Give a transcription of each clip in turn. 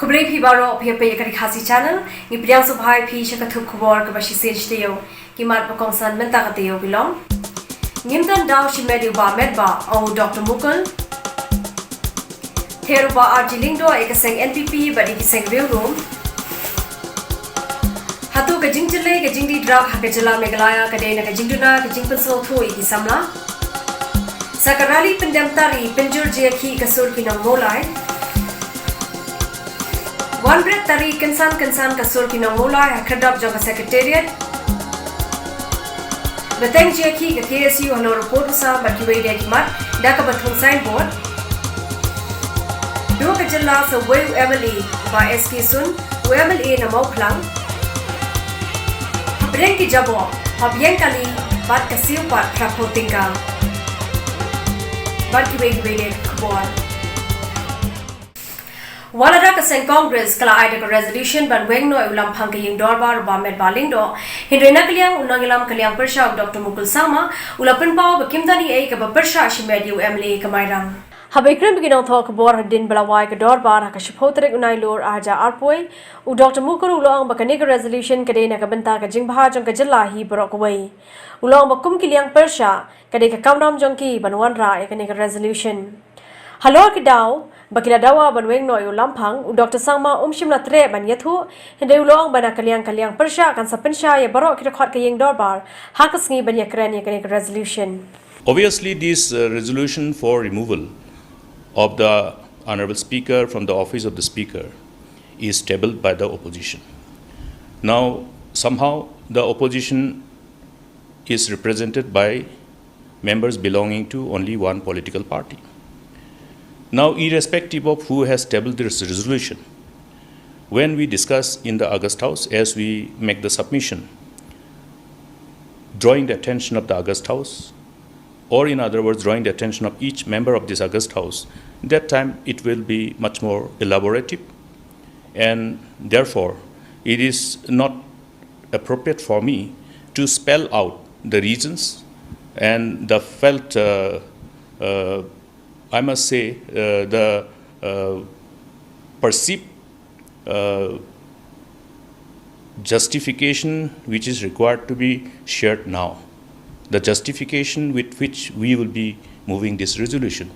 Khubor Pibaro Pipe RiKhasi channel, ni Priang Subhai Pi Shakathu Khubor Kabashi Taiew, Kimat Bakongsan Mentaka Taiew belong. Nimdan Dao Shimedi Ba Medba, O Dr. Mukul. Teruba Arjilingdo Ekaseng NPP, but Ekaseng Real Room. Hatu Kajingtile, Kajingdi Drag Hakajala Megalaya, Kadena Kajingduna, Kajingpenso Tui Samla. Sakarali Pendemtari, Penjur Jaki Kasur Kinamolai. One breath tari kansan kasur kinamulai hakadap jaga secretariat. Beteng jeki ke KSU halo report sa berkiwai dia kimat daka batung signboard. Dua kejala sa WMLA ba SK Sun WMLA na mau klang. Habreng ki jabo habyen kali bat kasiu pat trapo tinggal. Berkiwai dia Khubor. Walada kaseng Congress kala aida ka resolution ban wengno ulam phang kaying dorbar ba med baling do hindrena kaliang unangilam kaliang persha Dr. Mukul Sama ulapin pao bakimdani ai ka persha shimedi UMLA kamairang Habekrem beginong thok Khubor din balawai ka dorbar ka shiphotrek unai lor aja arpoi u Dr. Mukul ulong bakani ka resolution kadena ka benta ka jingbha jong ka jilla hi borok wei ulong bakum kiliang persha kade ka kamram jong ki banwan ra ekani ka resolution Halor ki daw bakila dawa banweng no yu lampang u Dr. Sangma shimna tre ban yathu hinde ulong bana kaliang persha kan sapensha ya barok ki khot kayeng dorbar hakasngi ban yakran yakani resolution Obviously this resolution for removal of the honorable speaker from the office of the speaker is tabled by the opposition. Now somehow the opposition is represented by members belonging to only one political party. Now, irrespective of who has tabled this resolution, when we discuss in the August House, as we make the submission, drawing the attention of the August House, or in other words, drawing the attention of each member of this August House, that time it will be much more elaborative, and therefore, it is not appropriate for me to spell out the reasons and the felt I must say the perceived justification which is required to be shared now. The justification with which we will be moving this resolution.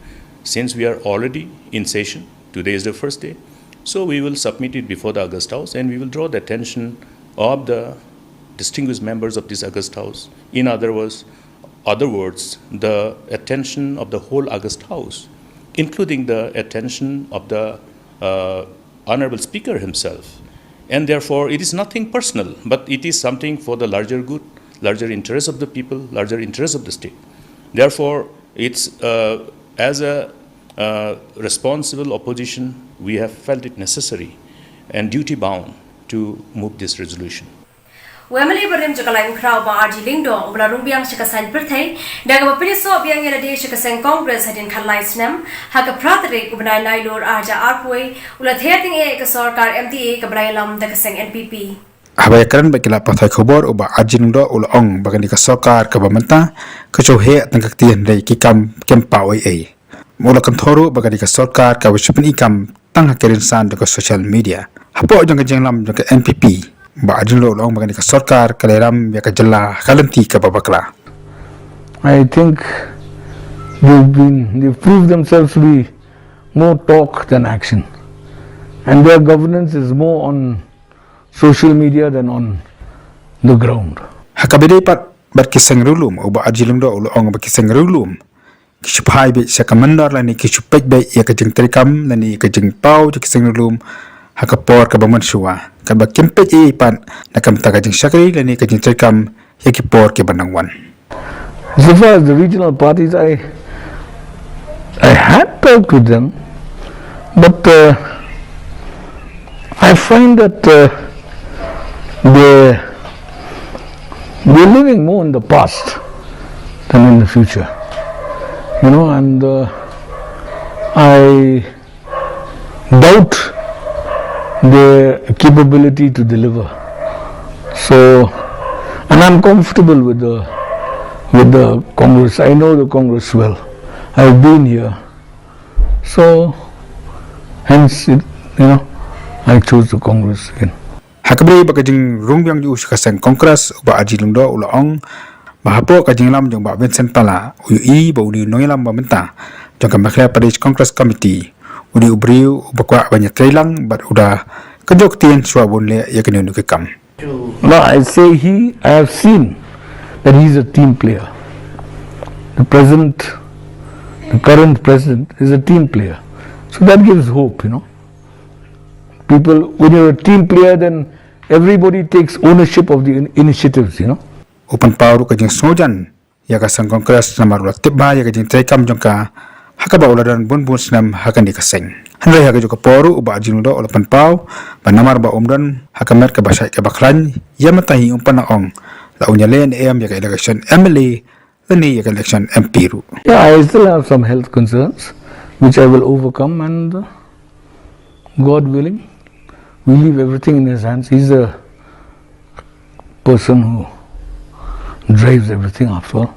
Since we are already in session, today is the first day, so we will submit it before the August House and we will draw the attention of the distinguished members of this August House. In other words, the attention of the whole August House, including the attention of the Honorable Speaker himself. And therefore, it is nothing personal, but it is something for the larger good, larger interest of the people, larger interest of the state. Therefore, it's as a responsible opposition, we have felt it necessary and duty-bound to move this resolution. Wemeli berim jakalang crowd ba Arjilingdo ubla rumbiang shikasan perthai daga bapiriso biang yelade shikaseng Congress hadin khalai snam haga pratere ubnai nailor aja arpoi ula therting e ka sarkar MTA ka brailam daga seng NPP Habayakaran bakila pathai Khubor uba Arjilingdo ulong bagani ka sarkar ka bamanta ka chohe tangkak tian dei ki kam kempawai ai mula kan thoru bagani ka sarkar ka wishpin ikam tang hakirin san daga social media hapo jang jenglam daga NPP ba ajinlo long bagani ka sarkar kaleram ya ka jalla kalanti ka babakla I think they've proved themselves to be more talk than action, and their governance is more on social media than on the ground. Hakabede pat berkiseng rulum uba ajilumdo ulong berkiseng rulum kishupai be sakamandar lani kishupek be ya ka jeng terikam lani ka jeng pau kiseng rulum hakapor ka bamansuwa ka bakempet pan nakam tagajing sakri lani ka jeng terikam yakipor ke banangwan. So far as the regional parties, I had talked with them, but I find that they're living more in the past than in the future, and I doubt their capability to deliver. So, and I'm comfortable with the Congress. I know the Congress well. I've been here. So, hence, I choose the Congress again. Hakabri bakajing rungbyang ju uskaseng kongres uba ajilungdo ulaong bahapo kajing lam jong ba Vincent Pala ui ba uni noilam ba menta jong ka Makhlaya Pradesh Congress Committee udi ubriu bakwa banyak trailang but udah kejok tien suabun le ya kenu ke kam. No, I say I have seen that he's a team player. The current president is a team player. So that gives hope, People, when you're a team player, then everybody takes ownership of the initiatives, Open power kajing sojan ya ka sang kongres namar ulat tibba ya kajing traikam jong ka hakaba uladan bun senam hakan dikaseng. Handai haka juga poru uba ajilungdo open power ba namar ba umdan hakamer ka basai ka baklan ya matahi umpan ong la unyalen em ya ka election MLA lani ya ka election MP ru. Yeah, I still have some health concerns which I will overcome, and God willing, we leave everything in his hands. He's a person who drives everything after all.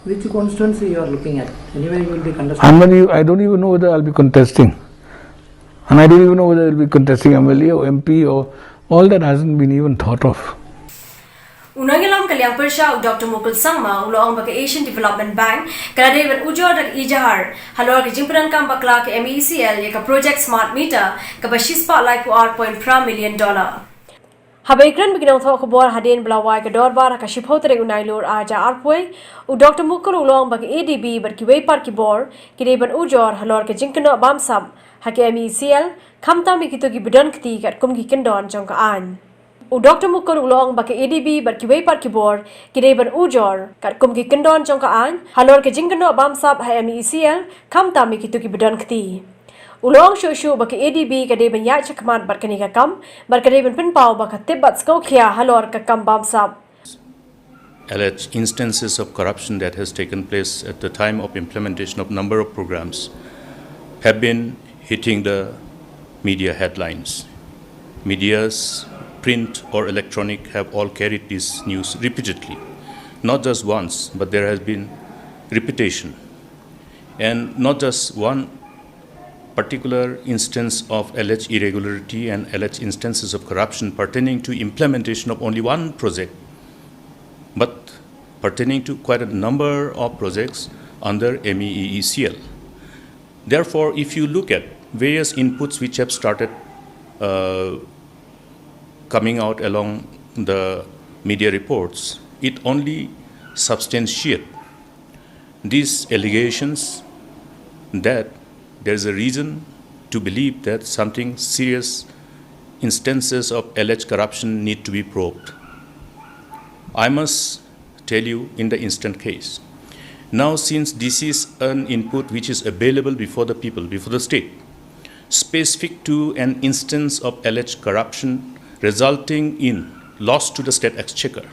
Which constituency you are looking at? Anyway, you will be contesting. I don't even know whether I'll be contesting. And I don't even know whether I'll be contesting MLA or MP or all that hasn't been even thought of. Unangilam kaliang persya Dr. Mukul Sangma uloong baka Asian Development Bank kala David ujor dak ijahar halor ke jimpunan kam bakla ke MECL ya ka project smart meter ka bashispa like $1.5 million. Habaikran biginang tho Khubor hadin blawai ka dorbar ka shiphotere unailur aja arpoi u Dr. Mukul uloong baka ADB bar ki waypar ki bor ki David ujor halor ke jinkno bamsam ha ke MECL khamta mi kitu ki bidan kti kat kum ki kendon jong ka an. U Dr. Mukul ulong baka ADB bar ki waypar ki bor ki David ujor kat kum ki kendon jong ka an halor ke jinkno bamsam ha MECL khamta mi kitu ki bidan kti. Ulong shushu baka ADB ka David ya chakman bar kani ka kam bar ka David pinpau baka tibbat skokya halor ka kam bamsam. Alleged instances of corruption that has taken place at the time of implementation of number of programs have been hitting the media headlines. Medias, print or electronic, have all carried this news repeatedly. Not just once, but there has been repetition. And not just one particular instance of alleged irregularity and alleged instances of corruption pertaining to implementation of only one project, but pertaining to quite a number of projects under MEECL. Therefore, if you look at various inputs which have started coming out along the media reports, it only substantiates these allegations that there is a reason to believe that something serious instances of alleged corruption need to be probed. I must tell you in the instant case. Now, since this is an input which is available before the people, before the state, specific to an instance of alleged corruption resulting in loss to the state exchequer,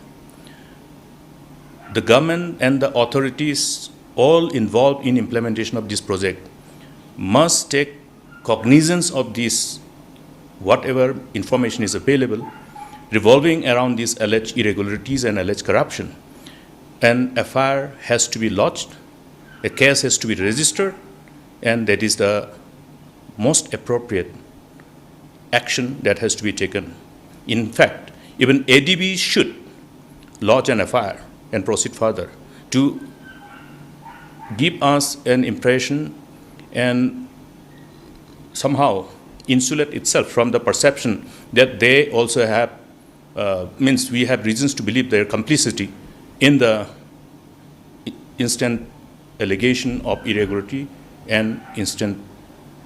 the government and the authorities all involved in implementation of this project must take cognizance of this, whatever information is available, revolving around these alleged irregularities and alleged corruption. An FIR has to be lodged, a case has to be registered, and that is the most appropriate action that has to be taken. In fact, even ADB should lodge an FIR and proceed further to give us an impression and somehow insulate itself from the perception that they also have, we have reasons to believe their complicity in the instant allegation of irregularity and instant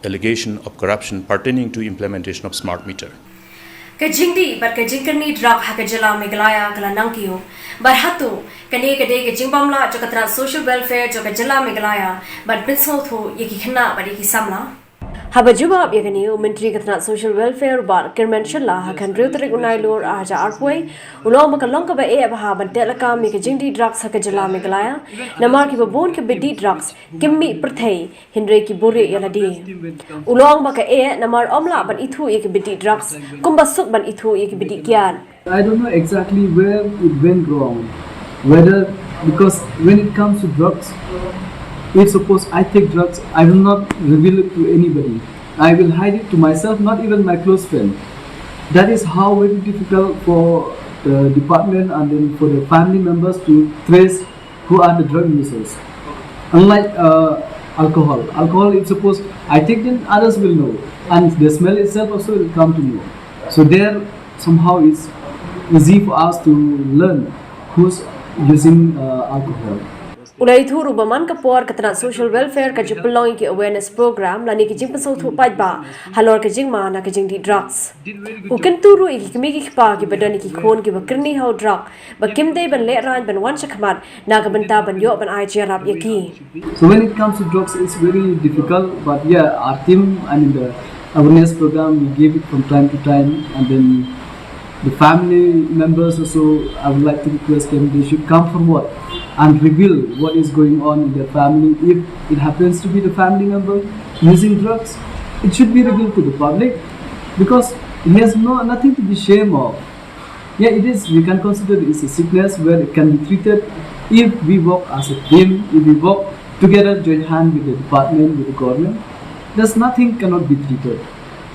allegation of corruption pertaining to implementation of smart meter. Kajingdi bar kajingkani drak hakajala Meghalaya galanangkiyo bar hatu kani kade kajingbamla jokatra social welfare jokajala Meghalaya bar pinsothu yikikhna bar yikisamla Habajuba yagani Ministry katna social welfare bar Kermanshalla hakan reutric unailur aja arpway uloma kalonka ba e abaha ban telaka mi kajingdi drugs hakajala Meghalaya namar ki babon ke bedi drugs kimmi prthei hindre ki bore yaladi ulong ba ka e namar omla ban ithu ek bedi drugs kumba suk ban ithu ek bedi kyan. I don't know exactly where it went wrong. Whether, because when it comes to drugs, if suppose I take drugs, I will not reveal it to anybody. I will hide it to myself, not even my close friend. That is how very difficult for the department and then for the family members to trace who are the drug users. Unlike alcohol is supposed I take then others will know, and the smell itself also will come to know. So there somehow it's easy for us to learn who's using alcohol. Ulai thu rubaman ka por katna social welfare ka jupulong ki awareness program lani ki jing pasau thu pai ba halor ka jing ma na ka jing di drugs uken turu iki kimi ki pa ki badani ki khon ki bakrni hau drug bakim dei ban le ran ban wan shakmat na ka banta ban yo ban ai jarap yaki. So when it comes to drugs, it's very difficult. But yeah, our team, I mean the awareness program, we give it from time to time, and then the family members also. I would like to request them they should come forward and reveal what is going on in their family. If it happens to be the family member using drugs, it should be revealed to the public because he has nothing to be ashamed of. Yeah, it is. We can consider it as a sickness where it can be treated if we work as a team, if we work together, join hand with the department, with the government. There's nothing cannot be treated.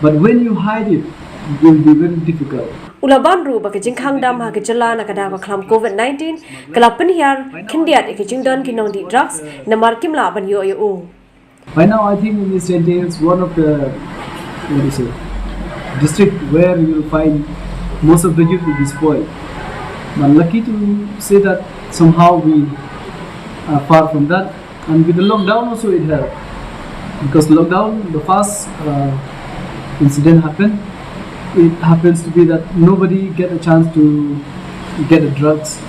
But when you hide it, it will be very difficult. Ulaban ru ba ka jing khang dam ha ka chala na ka da ka khlam COVID-19 kalapan hiar khindiat ka jing don ki nong di drugs na mar kim la ban yo yo. By now, I think in this area is one of the district where you will find most of the youth will be spoiled. But lucky to say that somehow we are far from that, and with the lockdown also it helped because lockdown the first incident happened. It happens to be that nobody get a chance to get the drugs,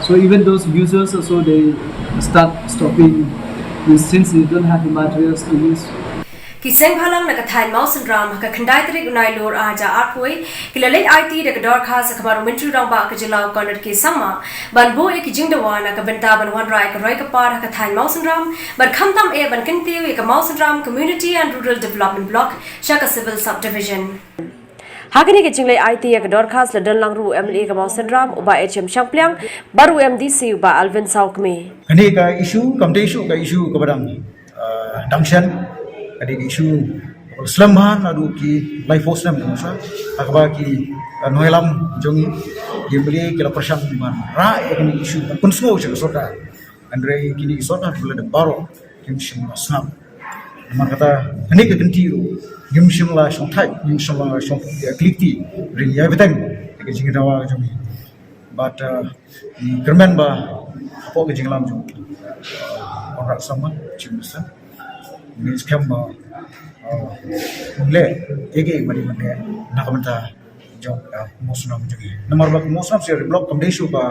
so even those users also they start stopping since they don't have the materials to use. Kiseng halang na kathain mau syndrome ka khandai trik unai lor aja arpoi kilalai IT de ka dor kha sa khamar mentri rang ba ka jila corner ke sama ban bo ek jing dawa na ka benta ban wan rai ka roi ka par ka thain mau syndrome ban kham tam e ban kin tiu ka mau syndrome community and rural development block shaka civil subdivision. Hakini ke jinglai IT ya ka dor khas la dan lang ru MLA ka mau syndrome uba HM Shangplyang baru MDC uba Alvin Saukme. Ini ka isu kamde isu ka badang dangshan ada isu Islamhan adu ki life force nam musa akba ki noilam jongi yembeli kila persang man ra ini isu pun semua je sota andre kini sota bula de baro kimshim snap man kata ini ke gentiru kimshim la shontai kimshim la shon klikti rin ya betang ke jingawa jongi but kermen ba apa ke jinglam jongi orang sama cimsa means kamba le ege mari mane nakamanta jong musram jogi nomor bak musram se block kamdesu ka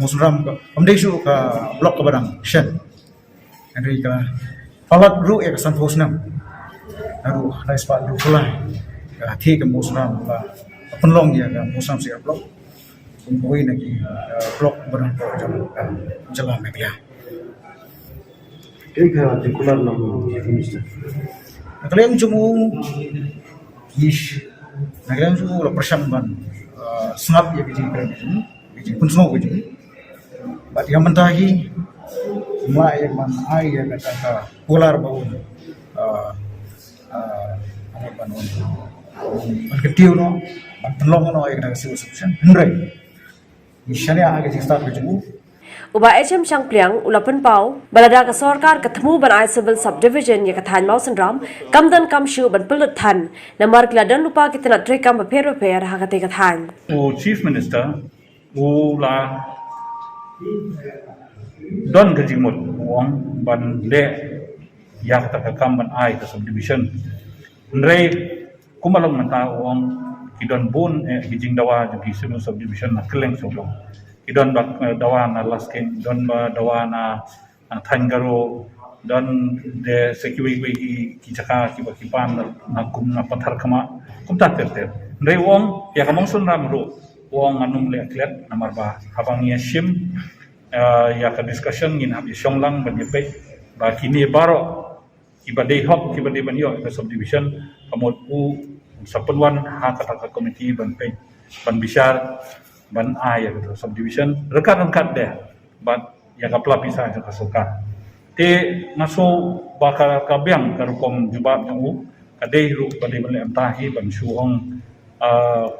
musram kamdesu ka block ka barang shen andri ka palat ru ek santhosnam aru nice pa ru pula ka thi ka musram ka penlong dia ka musram se block koi naki block barang ko jalan megla एक particular minister. Naglayang jumu ish naglayang jumu la persamban snap ya bijing kerajaan bijing pun semua bijing. But yang mentahi ma yang man ai ya kata polar bau apa banon berketiu no penlong no yang kata civil solution hendrai misalnya agak start bijing Uba HM Shangplyang ulapan pau balada ka sarkar ka thmu ban ai civil subdivision ya ka than mau syndrome kamdan kamshu ban pulut than na mark la dan lupa kitna tre kam phero pher ha ka te ka than o chief minister o la don ka jingmot wong ban le ya ka ka kam ban ai ka subdivision nrei kumalong mata wong kidon bun kijing dawa ji civil subdivision na kleng sodong idon bak dawa na laskin don ba dawa na thangaro don de security ki chaka ki bakipan na kum na pathar khama kum ta terte rei wong ya kamong sun ram ro wong anum le atlet namar ba habang ya shim ya ka discussion ngin hab shonglang ban ye pe ba kini baro ibadai hok ibadai ban yo ka subdivision kamot u sapunwan ha ka committee ban pe ban bishar ban ai ya subdivision rekan-rekan deh but ya ka pelapisa ka soka te naso bakal kabyang karukom jubab yang kadai ru kadai bale amtahi ban shuong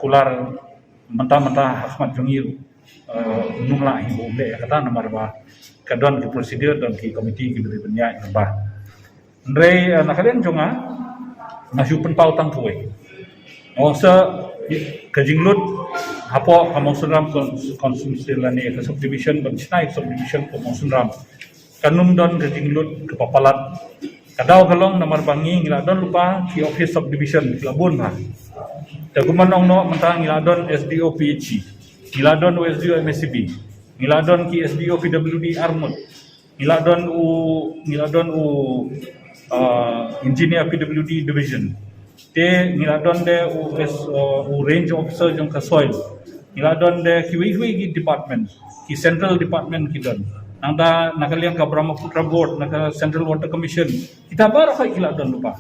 kular mentah-mentah Ahmad Jungir numla hi bombe kata nomor ba kadon ki prosedur dan ki komiti ki beri benya ba ndrei nakalen jonga nashu penpau tang tuai osa kajinglut hapo kamosunram konsumsi lani ke subdivision ban chnai subdivision kamosunram kanum don kajinglut kepapalat kadau kalong nomor bangi ngila don lupa ki office subdivision labun ha taguman ong no mentang ngila don SDO PHC ngila don SDO MSCB ngila don ki SDO PWD Armut ngila don u engineer PWD division te ngiladon de u range officer jong ka soil ngiladon de ki department ki central department ki don nangda nakaliang ka Brahmaputra board naka central water commission kita bar khai ngiladon lupa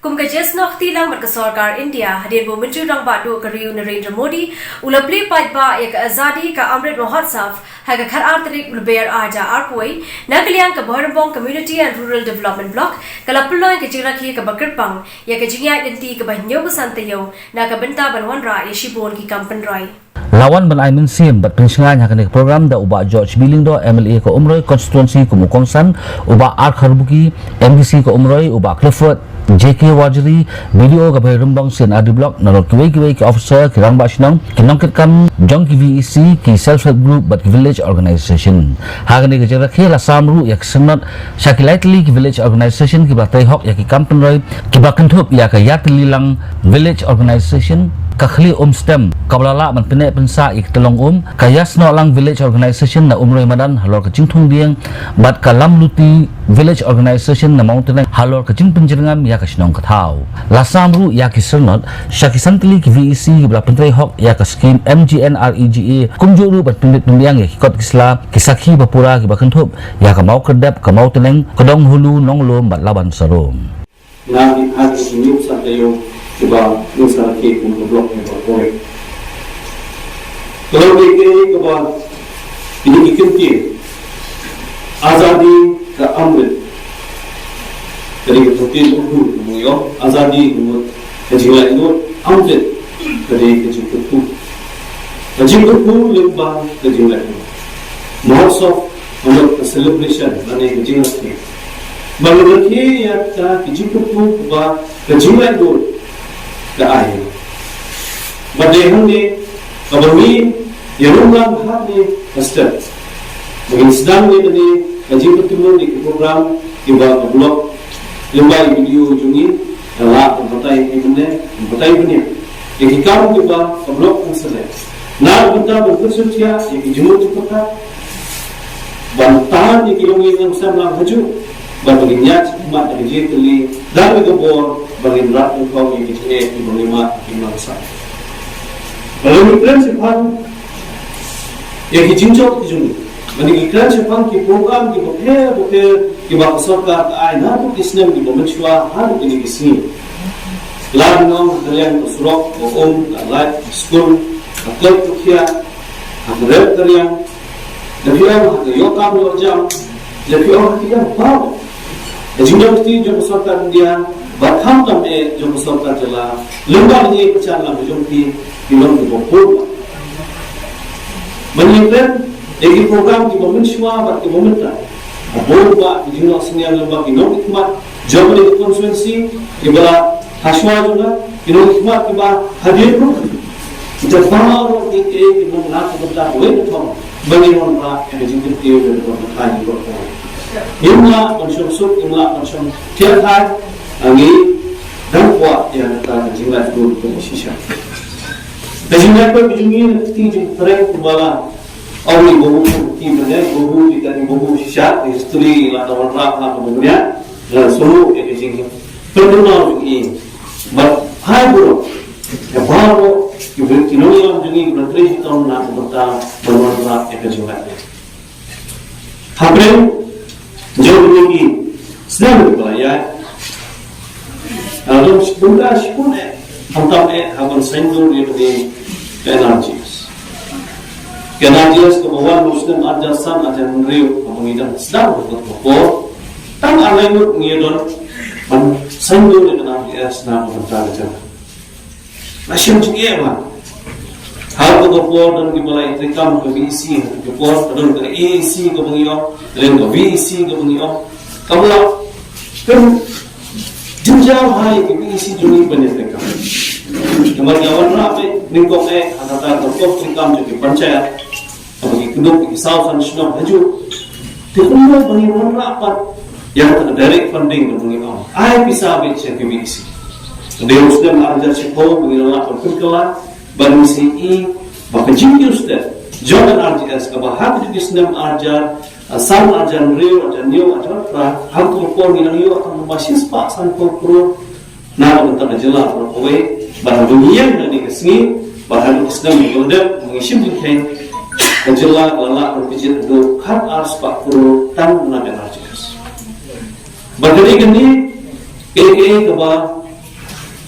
kum ka jes nok tilang mat ka sarkar India hadin bo menteri rang ba do ka riu Narendra Modi ulapli pai ba ek azadi ka amrit mahotsav ha ka khar artrik ulber aja arpoi nakaliang ka Bhorambong community and rural development block kala puloi ka jirakhi ka bakrpang ya ka jingya inti ka banyo busan Taiew na ka benta banwan ra yeshibon ki kampan rai lawan ban aimin sim bat pensingan hakane program da uba George Bilindo MLA ko umroi constituency ko mukongsan uba RiKhasi MDC ko umroi uba Clifford JK Wajri video ka Bhorambong sen adi block na kiwei ki officer kirang basnang kinongkit kam jong ki VEC ki self help group but village organization hakane ka jara khela samru yak sanat shakilaitli ki village organization ki batai hok yak ki kampen roi ki bakenthup yak yatli lang village organization kakhli stem kablala man pene pensa ik telong kayas no lang village organization na umroi madan halor ka chingthung dieng bat kalam luti village organization na mountain halor ka ching penjengam ya ka sinong kathau lasamru ya ki sernot shakisantli ki VEC bla pentrei hok ya ka scheme MGNREGA kumjuru bat pinit numbiang ya ki kot kisla kisakhi bapura ki bakenthup ya ka mau kedap ka mau teneng kodong hulu nonglom bat laban sarom Nang hati ini Taiew coba misalnya ke untuk blok yang berpolik. Kalau kita coba ini dikenti azadi ke ambil dari keputusan itu menguyo azadi untuk kejilan itu ambil dari kejilan itu lembah kejilan itu mahasiswa untuk celebration dari kejilan itu bagaimana ya kita kejilan itu bah kejilan itu ke air. Badai ni, kami yang bahar ni Sept. Mungkin sedang ni tadi kaji pertemuan di program iba blog lembai video jungi lah mempertai ini. Yang kau iba blog tersebut. Nak kita berkesucia yang jumlah cepat. Bantahan yang kilongi yang sama haju. Baginya cuma dari jeli dari Khubor bagi berat kau yang kecil di lima sa. Kalau iklan sepang yang kijinjau kijung, bagi iklan sepang ki program ki boker ki bahasa ka aina tu kisnem ki bomenchua har ini kisni. Lalu kalian surok live school atau tukia akhirnya kalian lebih orang yokam lorjam lebih orang yang baru. Jumlah mesti jumlah serta India, batham kami jumlah serta jala, lembah ni percaya jumlah film di bawah. Menyiapkan egi program di momen semua, bagi momen tak. Bawah di jumlah senior lembah di nomor khidmat, jumlah di konstituensi, ibarat haswa juga, di nomor khidmat ibarat hadir pun. Kita baru di nomor nak berita boleh betul. Bagi orang yang jumlah dia berkai berkai. Imla konsumsuk, imla konsum tiada lagi dan kuat yang kita jinglat dulu sisa. Jinglat pun bijungi tinggi terang kubala. Awal bohu timnya bohu di tadi bohu sisa, istri lah orang ramah kemudian langsung jinggi. Pernah begini, hai bro, yang baru kita yang jinggi berarti tahun nak berta berwarna jinglat. Habis jauh lagi sedang berlayar. Lalu sebentar pun hantar akan sendur di energies. Energies kemauan Muslim ajasan ajar meriu mengidah sedang berkumpul. Tang alaiut ngidon sendur di RGS na mental jalan. Nasi macam ni apa? Hal tu Khubor dan kita rekam ke VC, Khubor dan ke AAC ke pengiyo, dan ke VC ke pengiyo. Kamu lah kan jenjang hai ke VC juni banyak rekam. Kemudian awal rapi ningkong antara Khubor rekam juga panjang. Bagi kedua bagi South National haju. Teknologi pengiruan rapat yang ada direct funding dan pengiruan. Ai bisa baca ke VC. Dia sudah mengajar sekolah pengiruan rapat kerkelan. Baru CE, bapa jingkir sudah. Jangan RGS, kalau hak juga senam ajar, sam ajar real, ajar new, ajar pra. Hak korpor ni nang yo akan membasis pak sam korpor. Nama bentar jelas berkawai. Bahan dunia ni kesini, bahan senam menggodam, mengisi mungkin. Kejelas lalak berpijat do hak ars pak pro tang nama RGS. Bagi ni, KK kebal,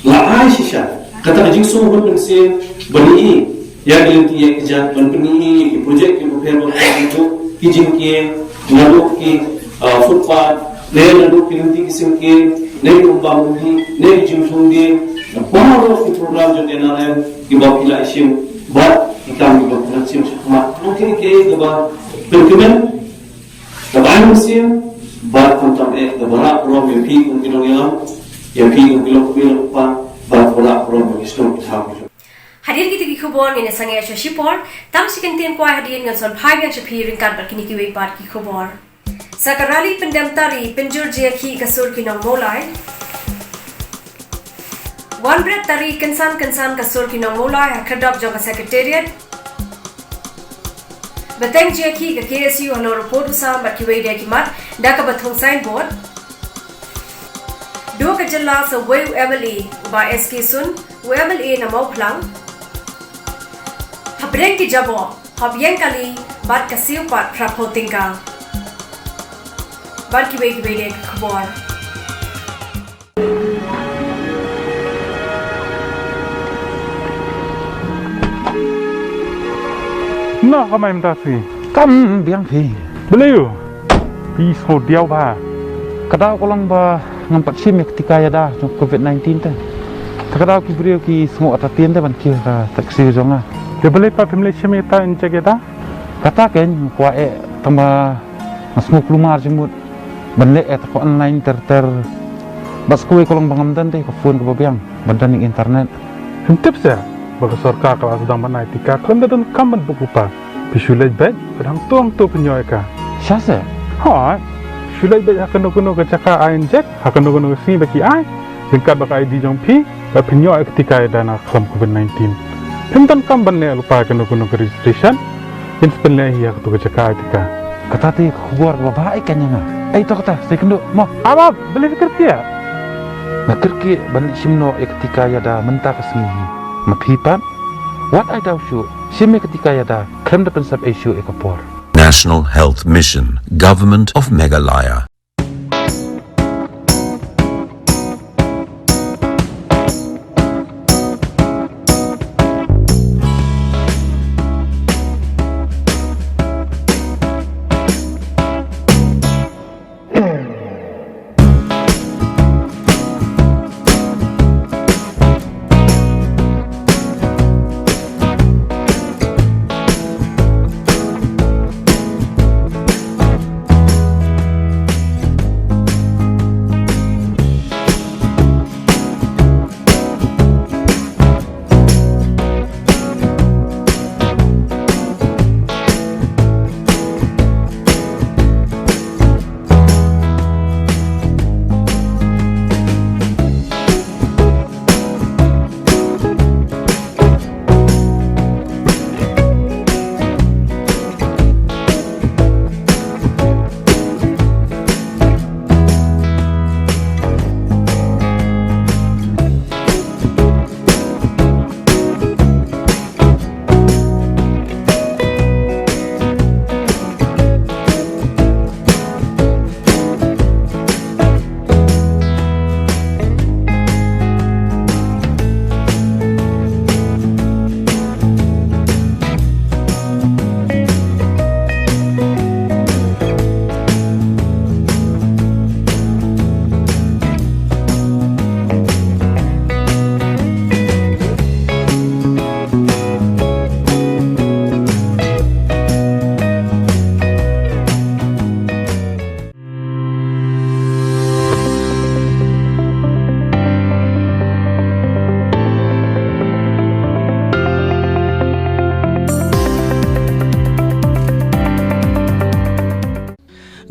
lahai sisa. Kata jing so pun pensil bani ya gelinti ya kerja bani projek ke bukan itu kijing ke ngaduk ke footpath ne ngaduk gelinti kisim ke ne kumbang di ne jing sungdi baru ke program jo denaren ki bapila isim bat ikam ki bapila isim sama mungkin ke gaba perkemen gaba isim bat kontak ke gaba pro MP kun kinong ya pi kun kilok pa Hadir kita di Khubor ni sangai asal Shipor, tam sekentin kuai hadir dengan sol phai yang sepi ringkat berkini kiwei part di Khubor. Sakarali pendam tari penjur jeki kasur kinong molai. One breath tari kensan kasur kinong molai hakadap jangka sekretariat. Beteng jeki ke KSU halo report usam berkiwei dia kimat dah ke batung signboard. Dua kejala sa WMLA ba SK Sun WMLA na mau plang habreng ki jabo habyen kali bat kasiu pat prapoting ka bar ki be Khubor na kamay mtasi Kam biang phi. belayu pi so diaw ba Kadao ko lang ba ngampat sim ketika ya dah COVID-19 tu. Kadao ki brio ki semua atatian tu ban ki taksi jonga. dia boleh pa family chimita injek eta Kata kan kuat tambah masuk lumar jemut benlek ko online ter bas kuwi kolong bangamdan teh ko phone ko babiang badan internet. hentip saya bagi sarkar kalau sedang banai tika kan dan kamban bukupa pisulai baik pedang tuang tu penyoy ka Syasa. ha pisulai baik akan kuno ke caka injek akan kuno sini bagi ai tingkat baka ID jong pi ba penyoy ketika dana kelam COVID-19 hentan kamban ne lupa kuno ke registration inspelnya hiya tu ke caka tika Kata ti Khubor ba baik kan nga. Ai to kata saya kendo mo. apa boleh kerja Nakirki balik simno ketika ya dah mentah kesini. Mapipat what I doubt you simi ketika ya dah krem depan sab issue ekapor. National Health Mission, Government of Meghalaya.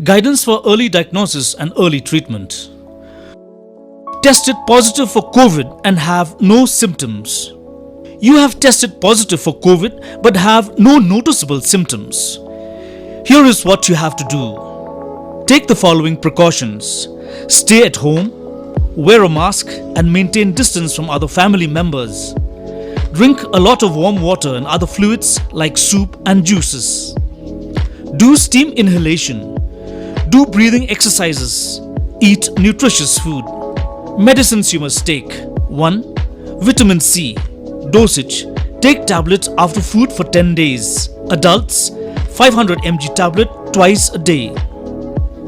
Guidance for early diagnosis and early treatment. Tested positive for COVID and have no symptoms. You have tested positive for COVID but have no noticeable symptoms. Here is what you have to do. Take the following precautions. Stay at home, wear a mask and maintain distance from other family members. Drink a lot of warm water and other fluids like soup and juices. Do steam inhalation. Do breathing exercises. Eat nutritious food. Medicines you must take. 1. Vitamin C. Dosage. Take tablets after food for 10 days. Adults, 500 mg tablet twice a day.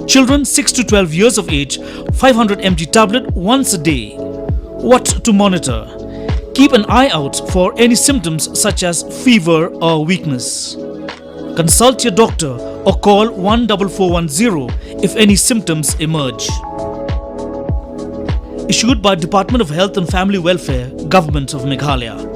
Children 6 to 12 years of age, 500 mg tablet once a day. What to monitor? Keep an eye out for any symptoms such as fever or weakness. Consult your doctor or call 14410 if any symptoms emerge. Issued by Department of Health and Family Welfare, Government of Meghalaya.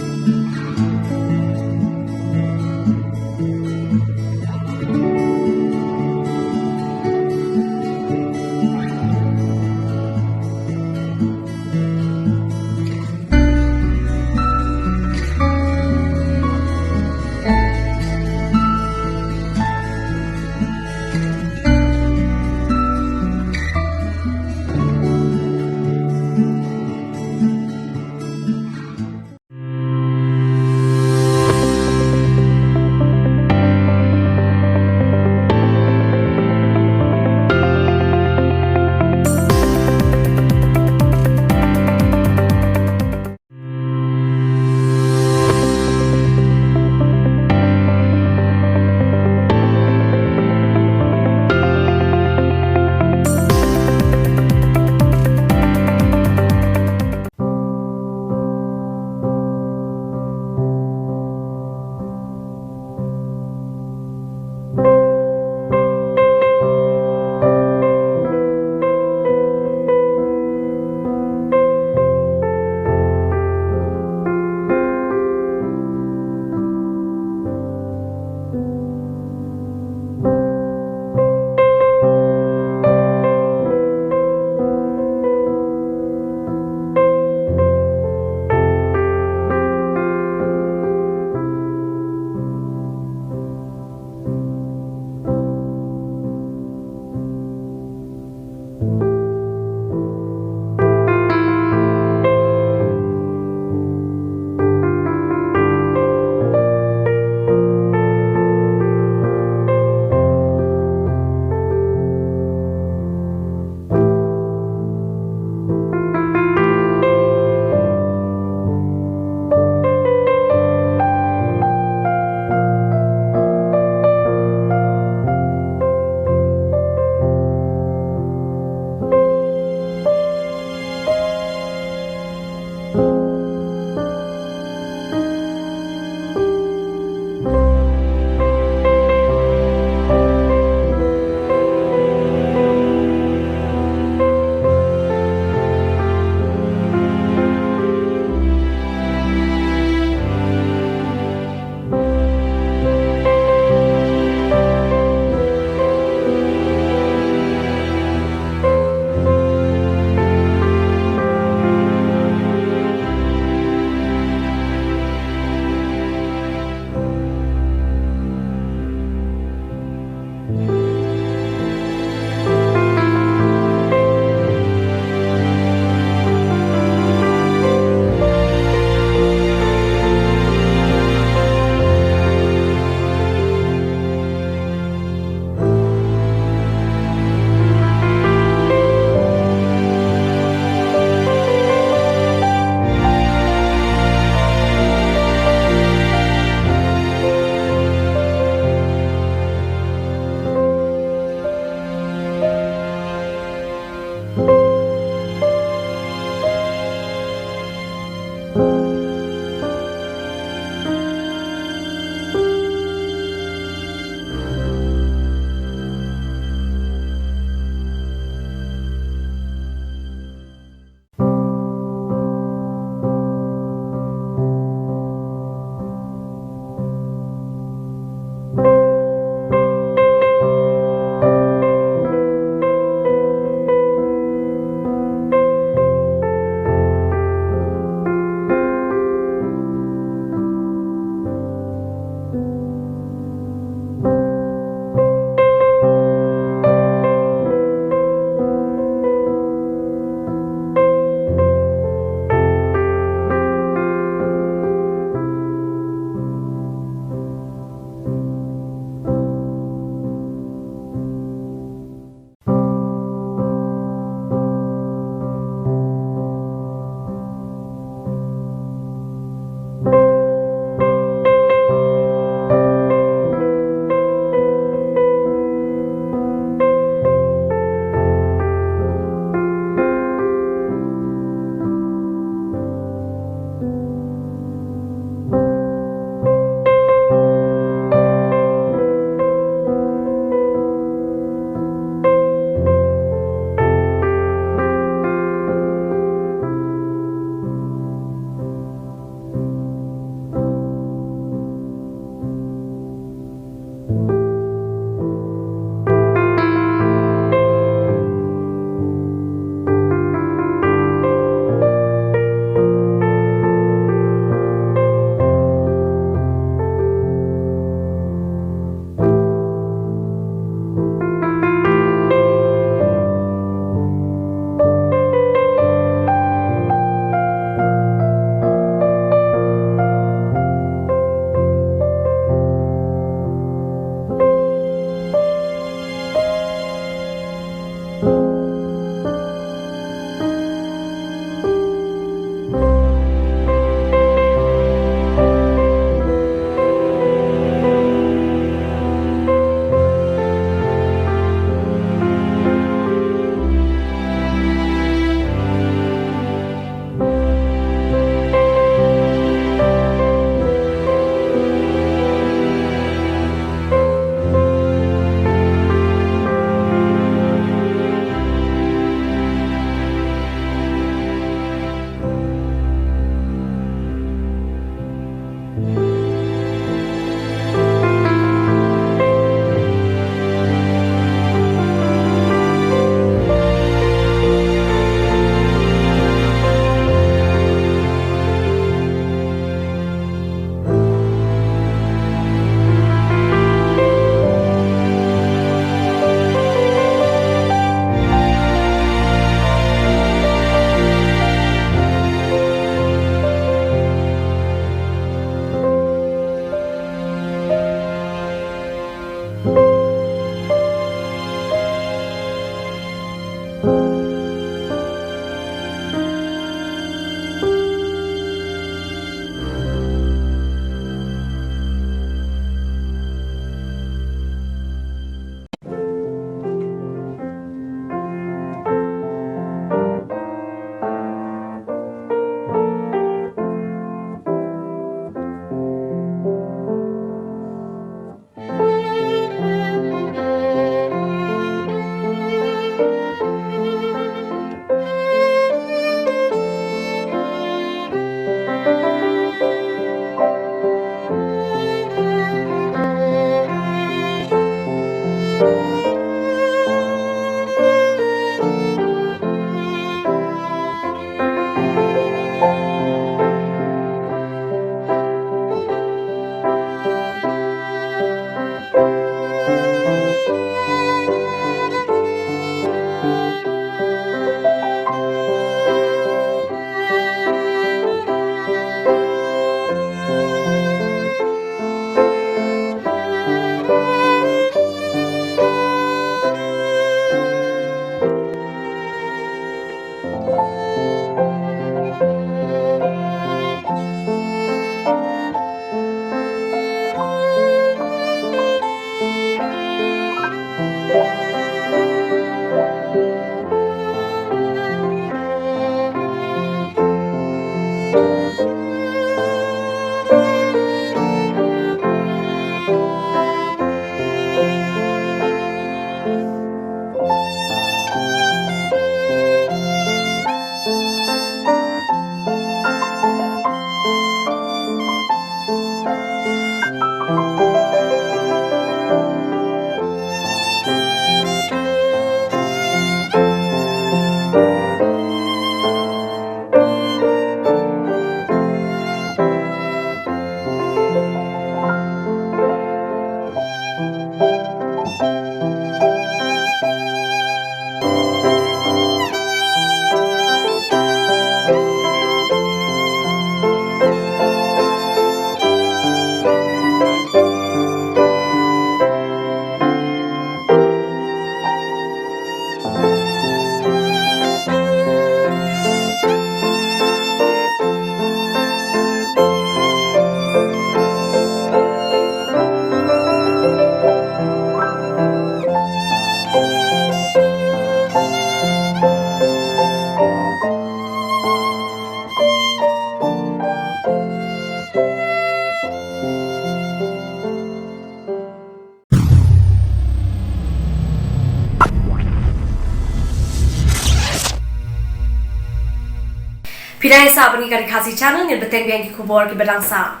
Pidai sa bani ka RiKhasi channel ngil beteng biang ki Khubor ki belangsa.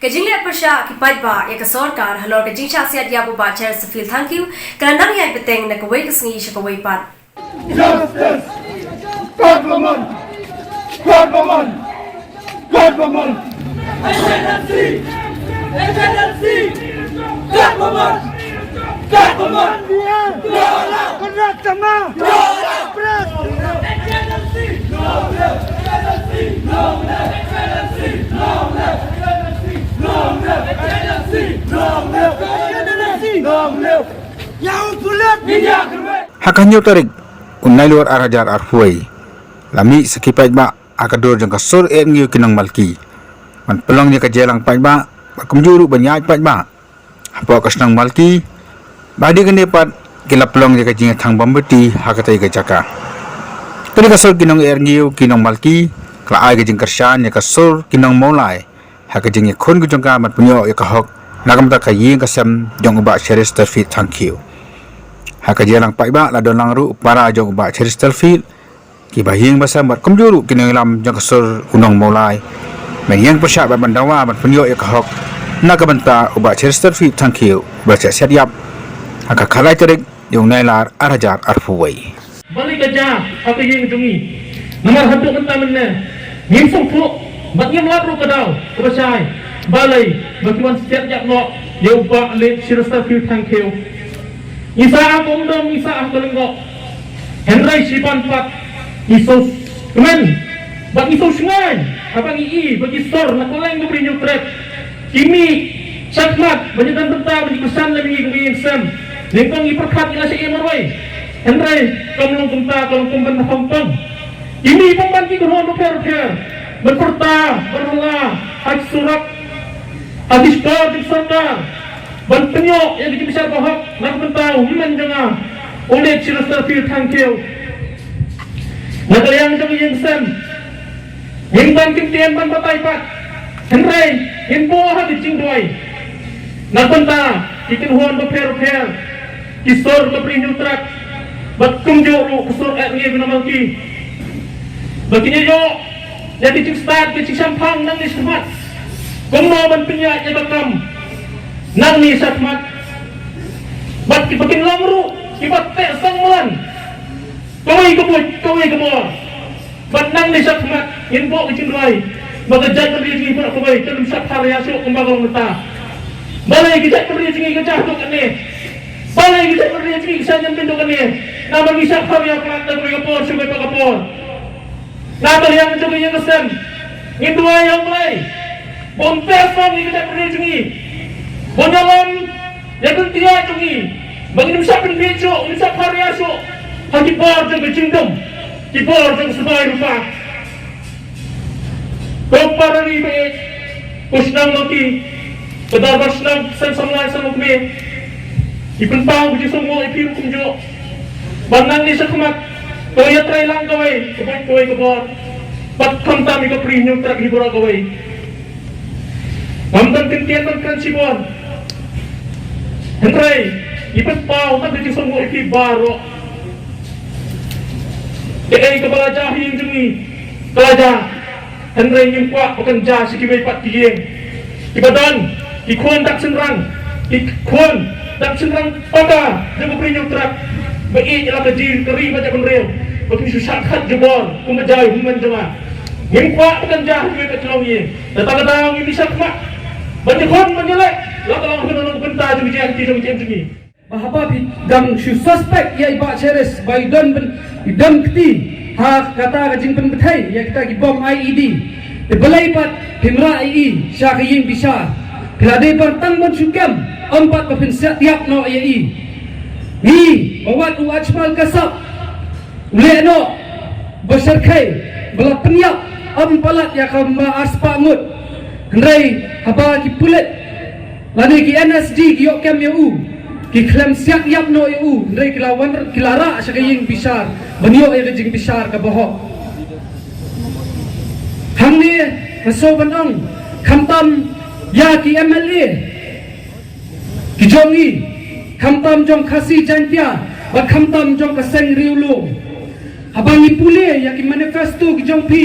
Kajing liat persya ki ba ya ka sarkar halor kajing sha siat ya bu ba chair sefil thank you kerana ya beteng na kawai kesengi sha kawai pat. Justice! Government! Government! Government! Excellency! Excellency! Government! Government! Dola! Penatama! Dola! Pres! Excellency! No left! Excellency! No left! Excellency! No left! Excellency! No left! Excellency! No left! Excellency! No left! Yang pulat! Minyak kermet! Hakanyo tarik unai luar arajar arfuai lami sekipai ba akadur jang kasur ngiu kinang malki man pelongnya ka jelang pai ba kumjuru banyai pai ba apa kasnang malki badi gane pat kila pelongnya ka jinga thang bambeti hakatai ka jaka tadi kasur kinang ngiu kinang malki kla ai ka jing karsan ya kasur kinang molai hakajing khon gu jangka mat punyo ya ka hok nagamta ka yin ka sam jong ba sheres tarfi thank you hakajelang pai ba la donang ru para jong ba cheristel field ki bahing basa mat kumjuru kinang jong kasur unong molai mengyang pasya ba bandawa mat punyo ya kahok nakabanta uba cheristel field thank you ba cha siap haka khalai terek jong nailar arajar arfuwai balik aja apa yang jungi nomor hantu kenta menne ngim song fu bat ngim lat ru kadau kersai balai bakiwan siap no ya uba le cheristel field thank you Isa ang dong, isa ang kalengok. Henry Sipan Pat, isos kemen, bagi isos ngan, abang bagi sor, nakaleng ko rin yung trap. Kimi, sakmat, banyak dan tentang, banyak kesan na mingi kumingin sam. Lengkong iperkat nila sa imarway. Henry kamlong kumta kalong kumban na pangpang. Ini pemban ki kuno repair berperta berla haj surat hadis di sana ban penyok yang dikisar bahak nak mentau menjengah oleh cirus terfil tangkeu nak yang yang sen yang ban kimtian ban batai pat Henry yang buah di cingdoi nak mentah ikan huan repair kisor lebih nyutrak bat kumjo kusur ni benamaki baginya yo jadi cik start cik sampang nang ni semat kumno ban penyak ya bakam nang ni semat bat kipakin lamru kipat tek sangman kawai kemor bat nang ni semat info kecil doi maka jat beri ni pun kawai telum sak hari asuk kembang mata balai kita beri tinggi kecah tu kene balai kita beri tinggi sajan pintu kene nama bisa hari yang pelan dan kapor sampai kapor nama yang juga yang kesan ini dua yang mulai bontesan ni kita beri tinggi bonyalan yang ketiga tinggi bagi bisa penbejo bisa hari asuk hati por juga cingdum kipor juga sebagai rupa kompar ni baik kusnang lagi bedarbar senang sen-senang semukme ipen pau buji semua ipiru kumjo banang ni sekemat kau ya try lang kawai kebun kebor pat kamtam iko premium trak hibura kawai mamdan tintian kan sibon Henry ipen pau tak buji semua ipi baro kepala jahing jungi kelaja Henry nyimpak bukan jah sikimai pat kiyeng ibadan ikon tak senrang ikon tak senrang pada jago premium trak bagi ialah kejir keri macam penrel bagi susah kat jebol kumajai human jema ngimpak bukan jah juga kelong ye datang-datang ini sakmak banjekon menjelek la kalau kena benta juga jangan tidak macam ini bahapa gang suspek ya iba ceres baidon idam kti ha kata kajing pen betai ya kita ki bom IED belai pat pimra IE syakiying bisa kelade partang ban sukam empat pepin tiap no IE ni bawat uajmal kasab uleno beserkai bela penyak ampalat ya kama aspangut hendai haba ki pulet lani ki NSG ki yokem yu ki klem siap yap no yu hendai kilawan kilara syakiying bisar benio ya jing bisar ka bohok hamni maso banong kamtam ya ki MLA ki jongi kamtam jong khasi jantia ba kamtam jong kaseng riulu habangi pule ya ki manifesto ki jong pi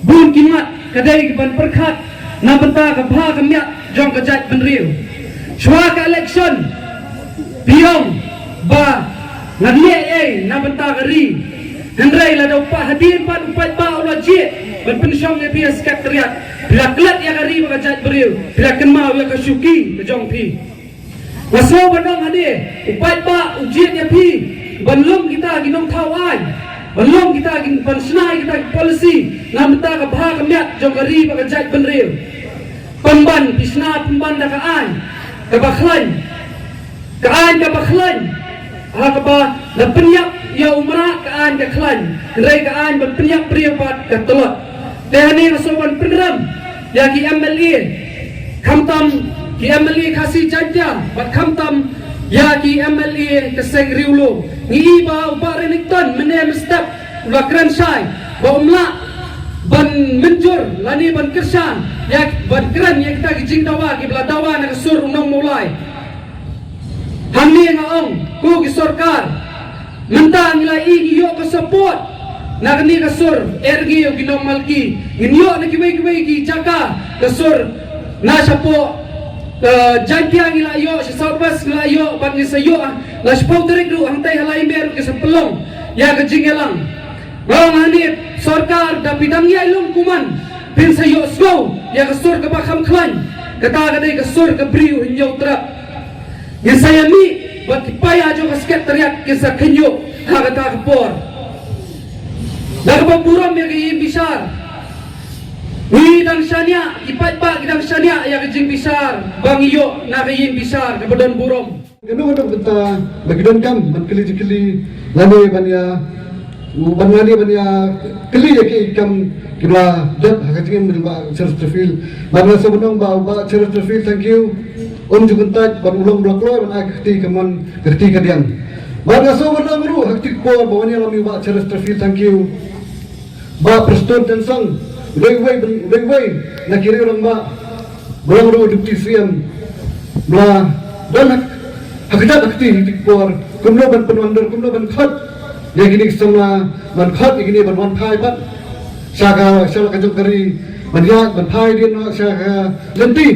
bun kimat kadai ki ban perkhat na benta ka bha ka mya jong ka jat ban riu shwa ka election piong ba ngadie na benta ka ri Hendrai la dau pa hadir pan upat ba ola je ban pensyong ya pia sekretariat bila kelat ya kari ba jat beriu bila kenmau ya ka syuki ka jong pi waso banong hadir upat ba ujian ya pi ban lom kita ginong thawai ban lom kita gin ban snai kita policy nam ta ka bha ka myat jong kari ba jat ban riu pemban pisna pemban da ka an ka bakhlan ka bakhlan ha ka ba la penyak ya umrah kaan ke klan rai kaan berpenyak priapat ke telot tehani rasoban program ya ki MLA kamtam ki MLA khasi janja bat kamtam ya ki MLA keseng riulo ngi ba uba renington menem step ula kran sai ba umla ban menjur lani ban kersan ya ban kran ya kita kijing dawa ki bla dawa na sur unong mulai hamni ngaong ku ki sarkar mentang nila igi yo ka support nagni ka sur ergi yo ginormal ki ginyo na kibay ki jaka ka sur na sapo jagya nila yo sa southwest nila yo bat ni sa yo la sapo direk ru antay halay mer ka sa pelong ya ka jingelang bang hani sarkar da bidang ya ilong kuman pin sa yo sko ya ka sur ka bakam klan kata kadai ka sur ka briu hinyo trap ya saya mi bagi payah jo kasket teriak kisah kenyo hagata kapor nagpapuram ya kay bisar wi dan syania ipat pa kidang syania ya kajing bisar bang iyo na kay bisar kabadon burom Kenapa kita bagi kam keli lani bania keli kam kibla dat hakatnya menimba certificate bana sebenong ba certificate thank you juguntaj ban ulong bloklo ban akti kaman kerti kadian bana sebenong ru hakti ko bawani lami ba certificate thank you ba preston tensang wei nak kiri orang ba belum ru deputy CM bla dan hakita akti tikpor kumlo ban penwandar kumlo ban khat ya gini semua ban khat gini ban wan phai bat saka kajong kari ban yak ban phai dia no saka lenti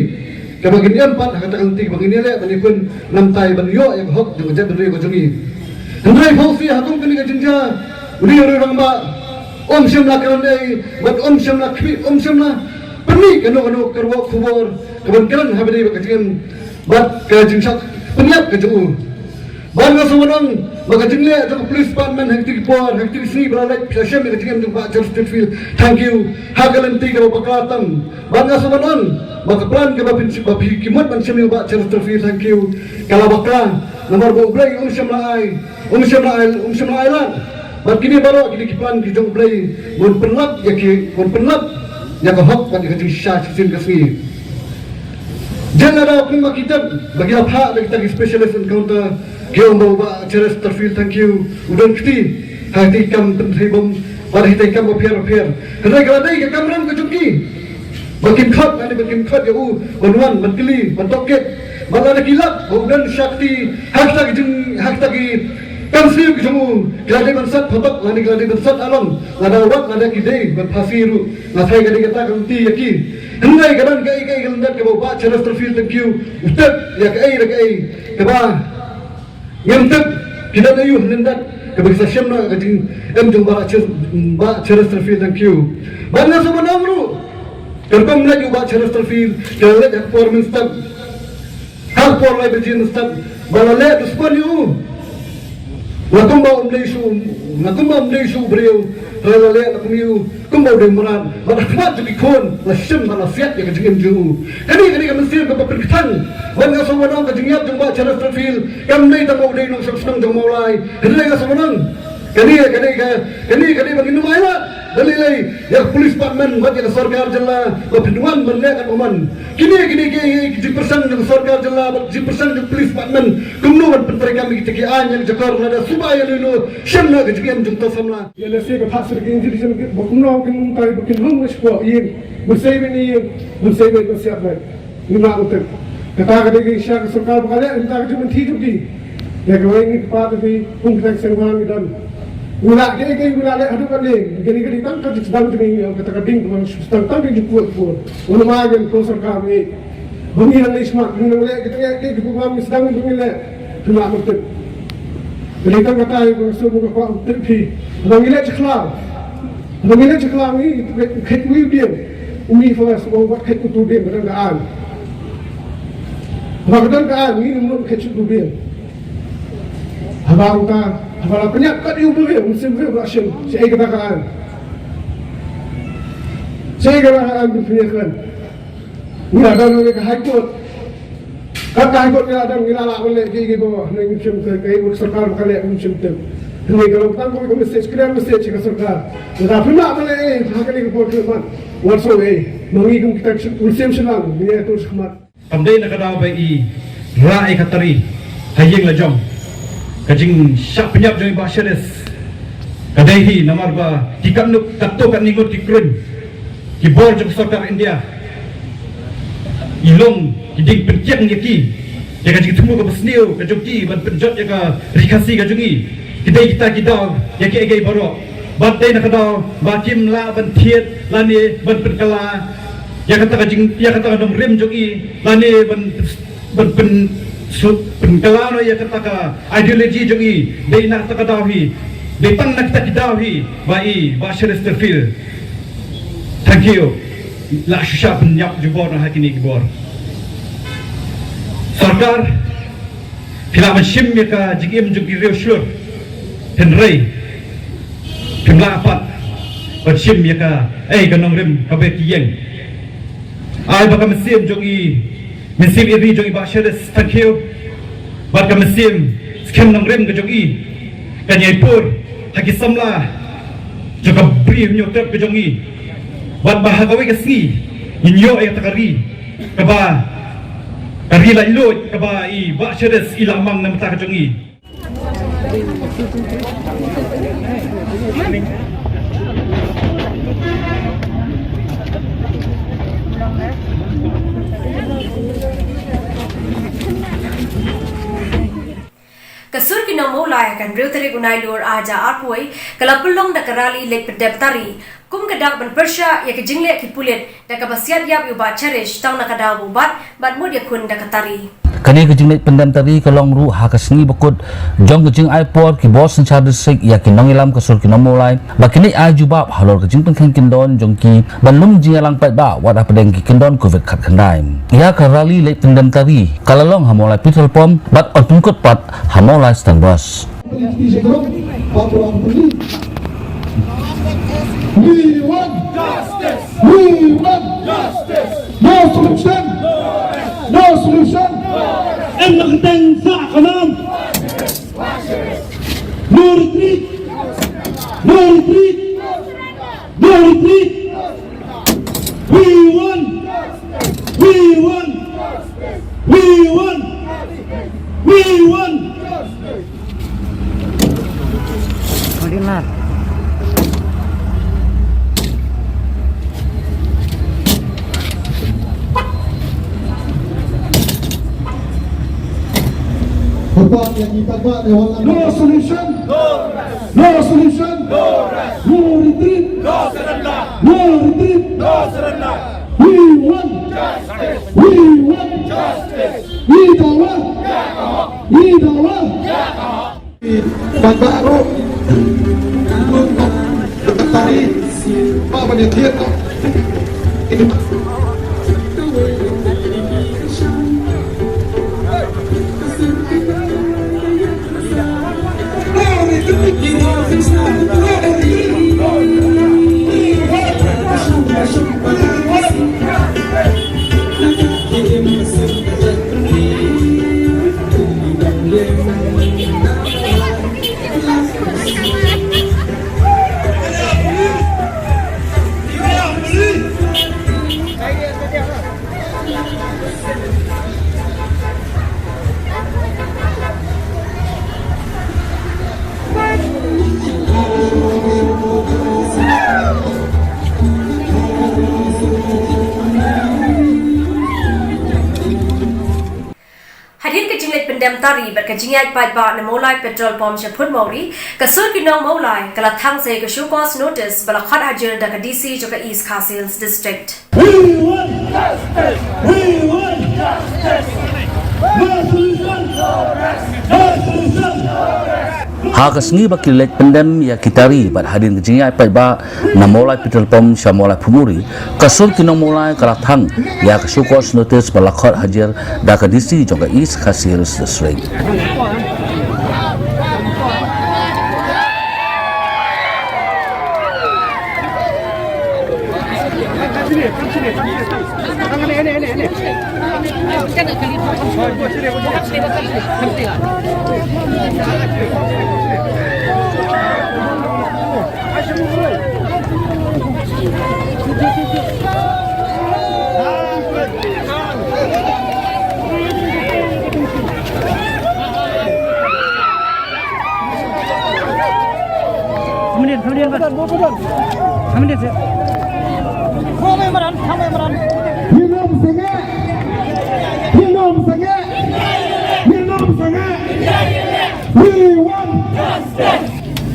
ka bagin empat hakata lenti bagin le ban ikun nam tai ban yo yang hok jeng jat dari kajong ni hendrai phausi hakum kini kajengja uri orang ba om semla kanai ban om semla kwi om semla perni kano karwo khubor kaban kan habari kajeng bat kajeng sak penyiap kejauh. Bangga seorang maka jengle atau police department hektik por hektik sini beralai syam yang kejengam jumpa Chesterfield. Thank you. Hagalenti kalau baklatam. Bangga seorang maka plan ke bapi kimat macam yang buat Chesterfield. Thank you. Kalau bakla nomor berbelai syam lai lah. Begini baru kini plan kijong belai mun penlap ya hok pada kejeng syah sisin kesini. Jangan ada pun kita bagi apa kita specialist encounter kau bawa Chesterfield. Thank you. Udah kiti hati kam pentribum pada hati kam appear. Kerana kalau ada kamera kecuki makin kat ya banwan mankeli bantoket malah ada kilap udah syakti hak lagi kansil kejemu keladi bansat photok lani keladi bansat alam lada wat lada kidei berpasiru ngasai kadi kata kanti yaki hendai kadang kai gelandat ke bawa Chesterfield. Thank you ustad ya kai keba ngemtek kita ayu hendak ke bisa syamna kajing jumpa Chesterfield. Thank you bangga semua namru kerkom lagi bawa Chesterfield kelad performance tab hak por lai berjin stab balale duspon you Nakumba umleishu beriu, terlalu nakumiu, kumba demoran, malah jadi kon, lasim malah siap yang kejengim juu. Kami kami mesti berperkatan, bangga semua orang kejengim jumpa Chesterfield, kami tak mau denok senang jom mulai, hendak semua orang. Kani bagi numai lah, dalilai ya police department bagi sarkar jalla, berpenuan berlekan uman. Kini jipersan dengan sarkar jalla, jipersan dengan police department, kumnuan penterika kami kita yang jakar lada supaya lulu syamna kejengim jumpa samla. Ya lesi ke pasir ke injil jam berkumno ke mungkai berkumno mespo ini bersih bersiap baik. Nuna utek. Kata ke Isya ke sarkar berkali entah ke cuma hidup di. Ya kau ini kepada di pungkak sengwang dan Gula le hadu kan le gini tangkap di sedang ini kata kading dengan sedang di kuat ulamagan ko sarkar ni bungilan le isma bungilan le kita kami sedang bungilan cuma mesti jadi kan kata itu semua kau terpi bungilan ceklam ni ketui dia umi fas buat ketu dia berandaan ni menurut ketu dia Habaruta Habala penyak kat you boleh musim reaction saya katakan berpikirkan ni ada orang high court kata high court ni ada ngilala boleh gigi bawa ni musim kai sarkar kali musim tu ni kalau kita kau message ke sarkar tetapi nak boleh hakani ke portman also mangi kita musim senang ni terus khmat Kamdai nak kata bagi rai katari hayeng lajom kajing syak penyap joi basyares kadaihi namar ba kikan nuk katto kan ningot kikrun kibor jong sarkar India ilong kiding penkiang yaki ya kajing temu ke besniu kajongki ban penjot ya ka RiKhasi kajungi kidai kita kidau yaki agai baro batai nak kadau bakim la ban thiet lani ban penkala ya kata kadang rem jogi lani ban penkalano ya kata ideologi jogi dei nak takadahi dei pan nak takadahi ba Chesterfield. Thank you la shusha penyap jubor na hakini gibor sarkar pila mashim ya ka jigim jogi reushur henrei pimla apat mashim ya ka ganong rem kabe kiyeng ai baka mesim jogi mesim iri jogi basheres. Thank you bat kamasim skem nang rem kejongi kanyai pur haki samla joka bri nyotep kejongi bat bahagawe kasi inyo ay takari kaba kari lailot kaba I ba chedes ilamang na mata kejongi. Kasur kinong mulai kan Rotary Unai Lur aja arpoi kalapulong da karali lek pedeptari kum kadak ban persya ya kejingle kipulit da kabasiat yap yuba cherish tang nakadaw bubat bat mud yakun da katari kani kejingle pendam tari kalong ru hakasni bakut jong kejing airport ki bos senchar district ya kinong ilam kasur kinong mulai bakini ajubab halor kejing pengken kindon jongki banlum jingalang pai ba wada pedeng ki kindon covid khat khandai ya karali lek pendam tari kalalong hamolai petrol pom bat on pungkut pat hamolai standbus We want justice. We want justice. No solution. No solution. And nakateng sa kalam. No retreat. No retreat. No retreat. We want. We want. We want. We want. No solution. No solution. No retreat. No surrender. No retreat. No surrender. We want justice. We want justice. We don't want. We don't want. Baru untuk tari apa dia dia ini pendam tari berkejingai pai ba na molai petrol pom chaput mori kasur kinong molai kala thang se ka shukos notice bala khat hajir da ka DC joka East Castles district. We want justice. We want justice. No solution. No solution. Hakasni bakilek pendam ya kitari bat hadin kejingai pai ba na molai petrol pom shamolai pumuri kasur kinong molai kala thang ya ka shukos notice bala khat hajir da ka DC joka East Castles district.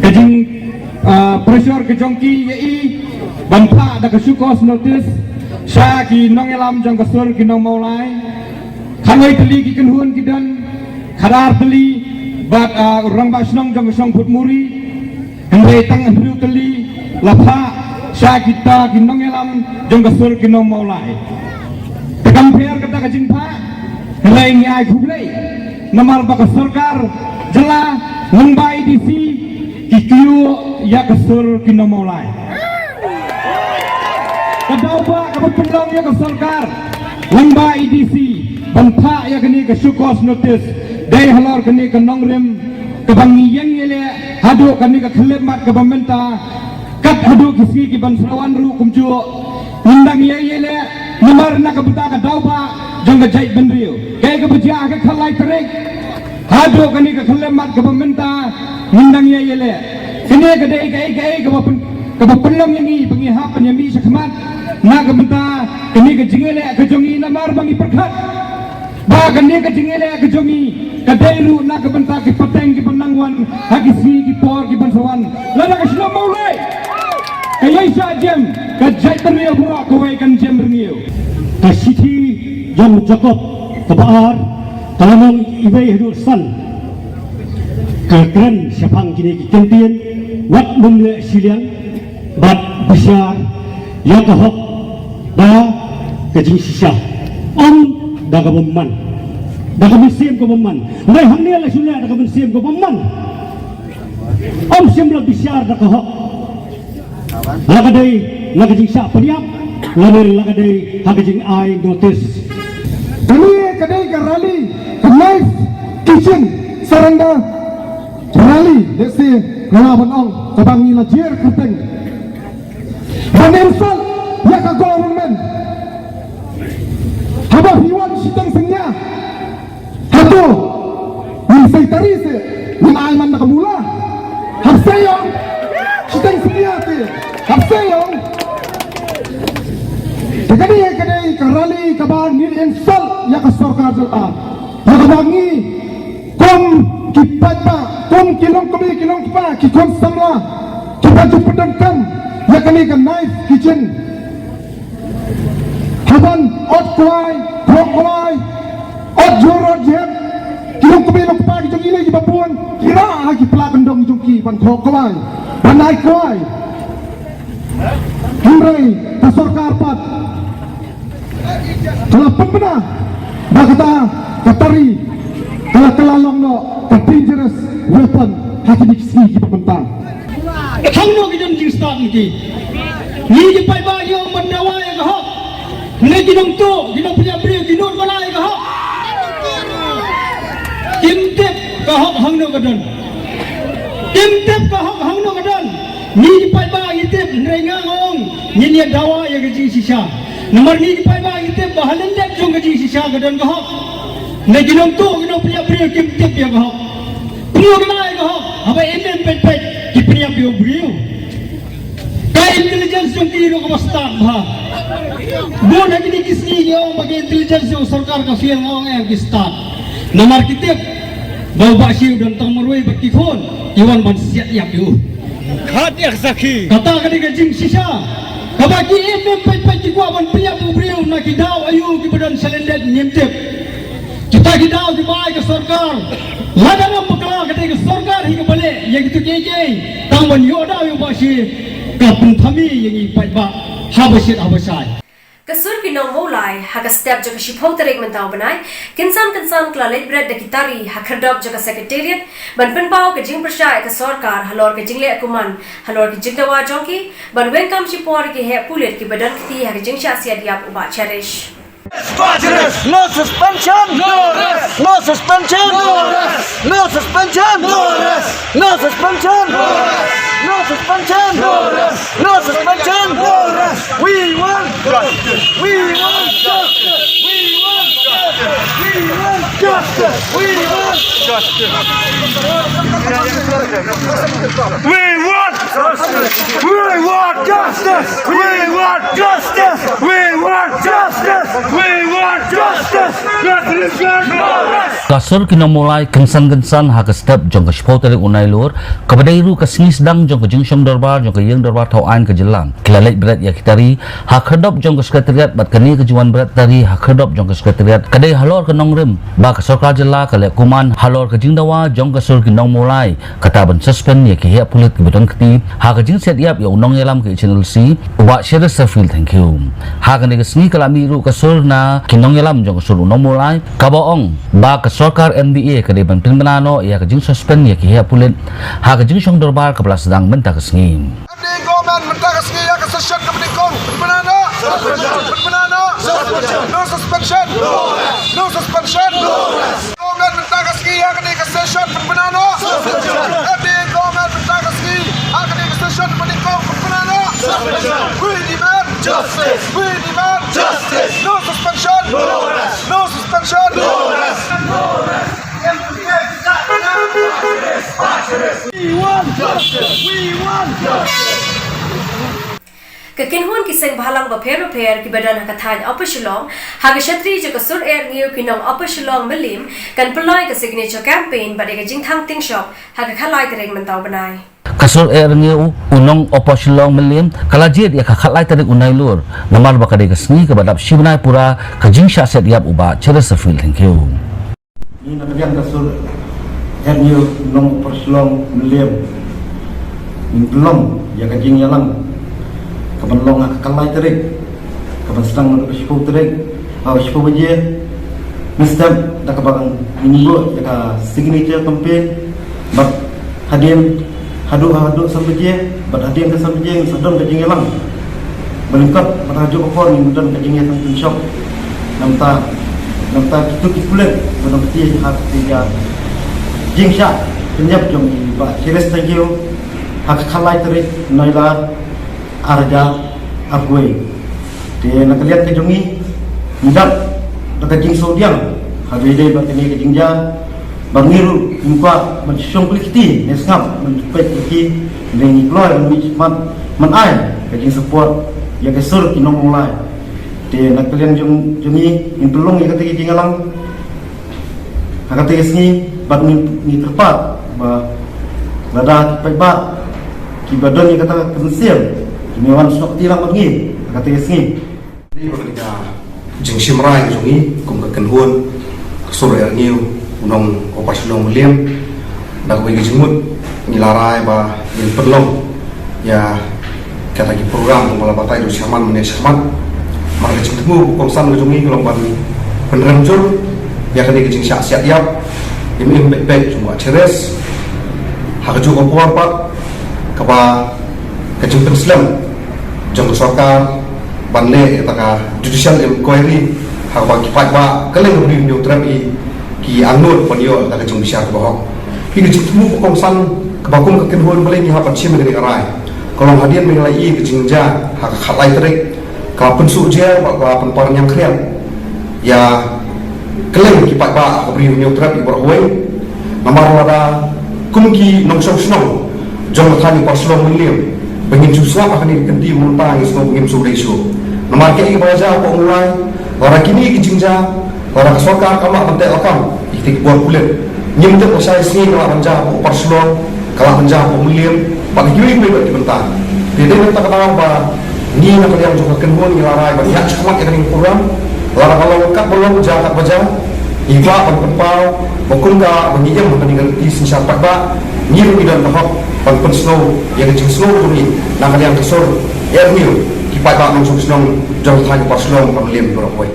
Kejing pressure kejongki yai bantha da kasukos notice sa ki nongelam jong kasur ki nong maulai khangai teli ki kenhun kidan khadar teli bat orang basnong jong song put muri hende tang hru teli lapha sa kita ki nongelam jong kasur ki nong maulai tekam pher kata kejing pha helai ngi ai khublei namar ba sarkar jela Mumbai DC kikiu ya kasur kino mulai. Kadaupa kapat pendang ya ke sarkar Mumbai DC bantha ya kini ke shukos notice dai halor kani ka nongrem ka bangi yang yele hadu kani ka khlemat ka bamenta kat hadu kisi ki ban srawan ru kumju indang yele namar na ka buta ka dauba jong ka jai benriu kai ka bujia ka khalai trek hadu kani ka khlemat ka bamenta indang yele kini ka dai kai ka bapen ka bapenlam yangi bangi hapan yami sakmat na ka benta kani ka jingele ka jongi namar bangi perkhat ba kani ka jingele ka jongi kadairu na ka benta ki pateng ki panangwan hagi si ki por ki bansawan lana ka shlo maulai kayai sa jem ka jai tanriyo pura ka wai kan jem rniyo ka sithi jom jakob ka baar talamong ibay hidu san ka kran syapang kini ki kentien wat mumle siliang bat bisyar ya ka hok da ka jing sisa da ka bomman da ka sim ko bomman ngai hangnia la sulla da ka sim ko bomman sim la bisyar da ka hok laga dai laga jing sa paniap laga dai laga jing ai notice kami kadai ka rally ka knife kitchen saranda rally desi ngalaban ong kabangi la jer kuteng Banensal ya ka government haba hiwan sitang senya hato yung sektarise yung alman na kamula hapsayong sitang senya te hapsayong kadai karali kaban nil ensal ya ka sorkar jota ya kabangi kom kipata kom kilong kipa kikon samla kipaju pedangkam ya kani ka knife kitchen haban ot kwai ot jorot jem kilong pa ki jongi lagi bapuan kira ki pelakendong jongki pan kwai panai kwai himrai tasor karpat kalau pembina bakata katari kalau kelalong no ka dangerous weapon hati diksi ki pembentang hangno ki jom jing start ni ni pai ba yo mandawa ya ka hok ne ginong to ginong punya bri ginon bala ya ka hok timtep ka hok hangno ka don timtep ka hok hangno ka don ni pai ba itep nrenga ngong ni ni dawa ya ka jing sisa nomor ni pai ba itep bahalen lek jong ka jing sisa ka don ka hok ne ginong to ginong punya bri timtep ya ka hok punya bala ya ka hok aba enem pet kipriya biu ka intelligence yung tiro ka basta ha bon lagi ni kisni yo bagi intelligence yung sarkar ka fiel ngong ang kistat na marketip bau ba siu dan tang marway bakifon iwan ban siat yak yu khat yak sakhi kata ka ni ka jing sisa kabagi emem pai ki kwa ban priya biu na ki daw ayu ki badan salendet nyemtep kita ki daw ki bai ka sarkar lada pekala ketika sorgar hingga balik yang itu jeje tangban yoda yang basi kapun thami yang ipai ba habasit habasai Kasur kinong mulai haka step jaka shipho tarik mentau banai kinsan kala late bread da kitari hakardop jaka secretariat ban penpau ke jing persya ka sarkar halor ke jingle akuman halor ke jingdawa jongki ban welcome shipor ke he pulet ki badan kiti haka jing sha sia diap uba cherish No suspension! No rest! No suspension! No rest! No suspension! No rest! No suspension! No rest! No suspension! No rest! No suspension! No rest! We want justice! We want justice! We want justice! We want justice! We want justice! We want justice! We want justice! We want justice! We want justice! We want justice! Revolution! No rest! Kasur kina mulai kensan haka step jong ka shpau tali unai lor kabadairu ka sini sedang jong ka jingshom darbar jong ka yang darbar tau ain ka jelang kilalait berat ya kitari hakerdop jong ka sekretariat bat kani ka juan berat tari hakerdop jong ka sekretariat kadai halor ka nongrem ba ka sarkar jela ka le kuman halor ka jingdawa jong ka sur kinong mulai kata ban suspend ya ki hia pulit ki bedon kti ha ka jing set yap ya unong yalam ka channel C wa share safil thank you ha ka ni ka sini kalami ru ka sur na kinong yalam jong ka sur unong mulai ka baong ba ka sarkar MDA kadai ban pinmanano ya ka jing suspend ya ki hia pulit ha ka jing shong darbar ka pala sedang benta ka sengim government mentara sendiri akan session ke penikung. Benar tak? Benar tak? No suspension. No suspension. Government mentara sendiri akan ke session. Benar tak? FDA government mentara sendiri akan ke session penikung. Benar tak? We demand justice. We demand justice. No suspension. No suspension. We want justice. We want justice. Kekinhuan kiseng bahalang baper-baper ki badan hakathany apa Shillong haga shatri je kasur air ngiu kinong apa Shillong melim kan pelai ke signature campaign badai ke jingthang ting shop haga khalai tereng mentau benai. Kasur air ngiu unong apa Shillong melim kalajit ya khalai tereng unai lur namar bakade ke sengi ke badap shibnai pura ke jingsha set yap uba ceres sefil thank you. Ini namanya kasur air ngiu unong apa Shillong melim belum ya ke jing yalang kapan long kalai terik kapan sedang menurut sipu terik sipu baje Mister dah kabang minggu ya signature campaign bak hadian hadu sampai je bak hadian ke sampai je sedang ke jingelang melingkap pada hadu apa ni mudan ke jingelang sampai shop namta itu kikulen sedang peti hak tiga jingsha penyap jom bak cheers thank you hak kalai terik naila arja agwe de nakaliat ke jongi midap dekat jing sodiang habide batini ke jingja bangiru impa mensyong kulikti nesngap menpet ki lengi kloy man ai ke jing support ya ke sur kinong mulai de nakalian jongi intulong ya ke jingalang hakate sni bat ni terpat ba lada paiba ki badon ya kata kensil Mewan sok tilang bagi kata sini. Ini berkata jeng simrai jungi kum kekenhuan kesur air ngiu unong operasi long William dak bagi jemut nilarai ba bil perlong ya kata ki program malah batai do syaman menesyaman maka cemtemu kongsan jungi kalau ban penerangcur ya kena jeng siap yap ini baik cuma ceres hak juga apa kapa kecil Islam jong sarkar banle taka judicial inquiry hak ba kipat ba keleng beri new trapi ki angnut panio taka jong bisa bohong ini citmu kongsan kebakum kekenhuan balai ni hapan sim dari arai kalau hadian menilai ke jingja hak khalai terik kalau pensu je ba penpar yang krian ya keleng kipat ba beri new trapi berhoi namar wada kumki nongsong snong jong thani paslong miliam Bengin susah akan dikenti muntah yang semua bengin suresio. Nomor kini baca apa mulai. Orang kini kijingja, orang kesoka kamak pentek lakam. Iktik buat kulit. Nyimtek pasal sini kalau menjah apa parslon, kalau menjah apa miliam. Bagi kiri mereka dibentang. Jadi mereka kata apa? Ni nak yang juga kenhuan ngilarai. Bagi hak cakamak yang ini program. Orang kalau lengkap belum jahat baca. Iba penpau, bokungga bagi yang mengenai di siapa ba. Nyiru dan tahap pan snow yang jing snow tuni nak yang kesor air new kipat ba nong snow jauh thai pas snow pan lem beroi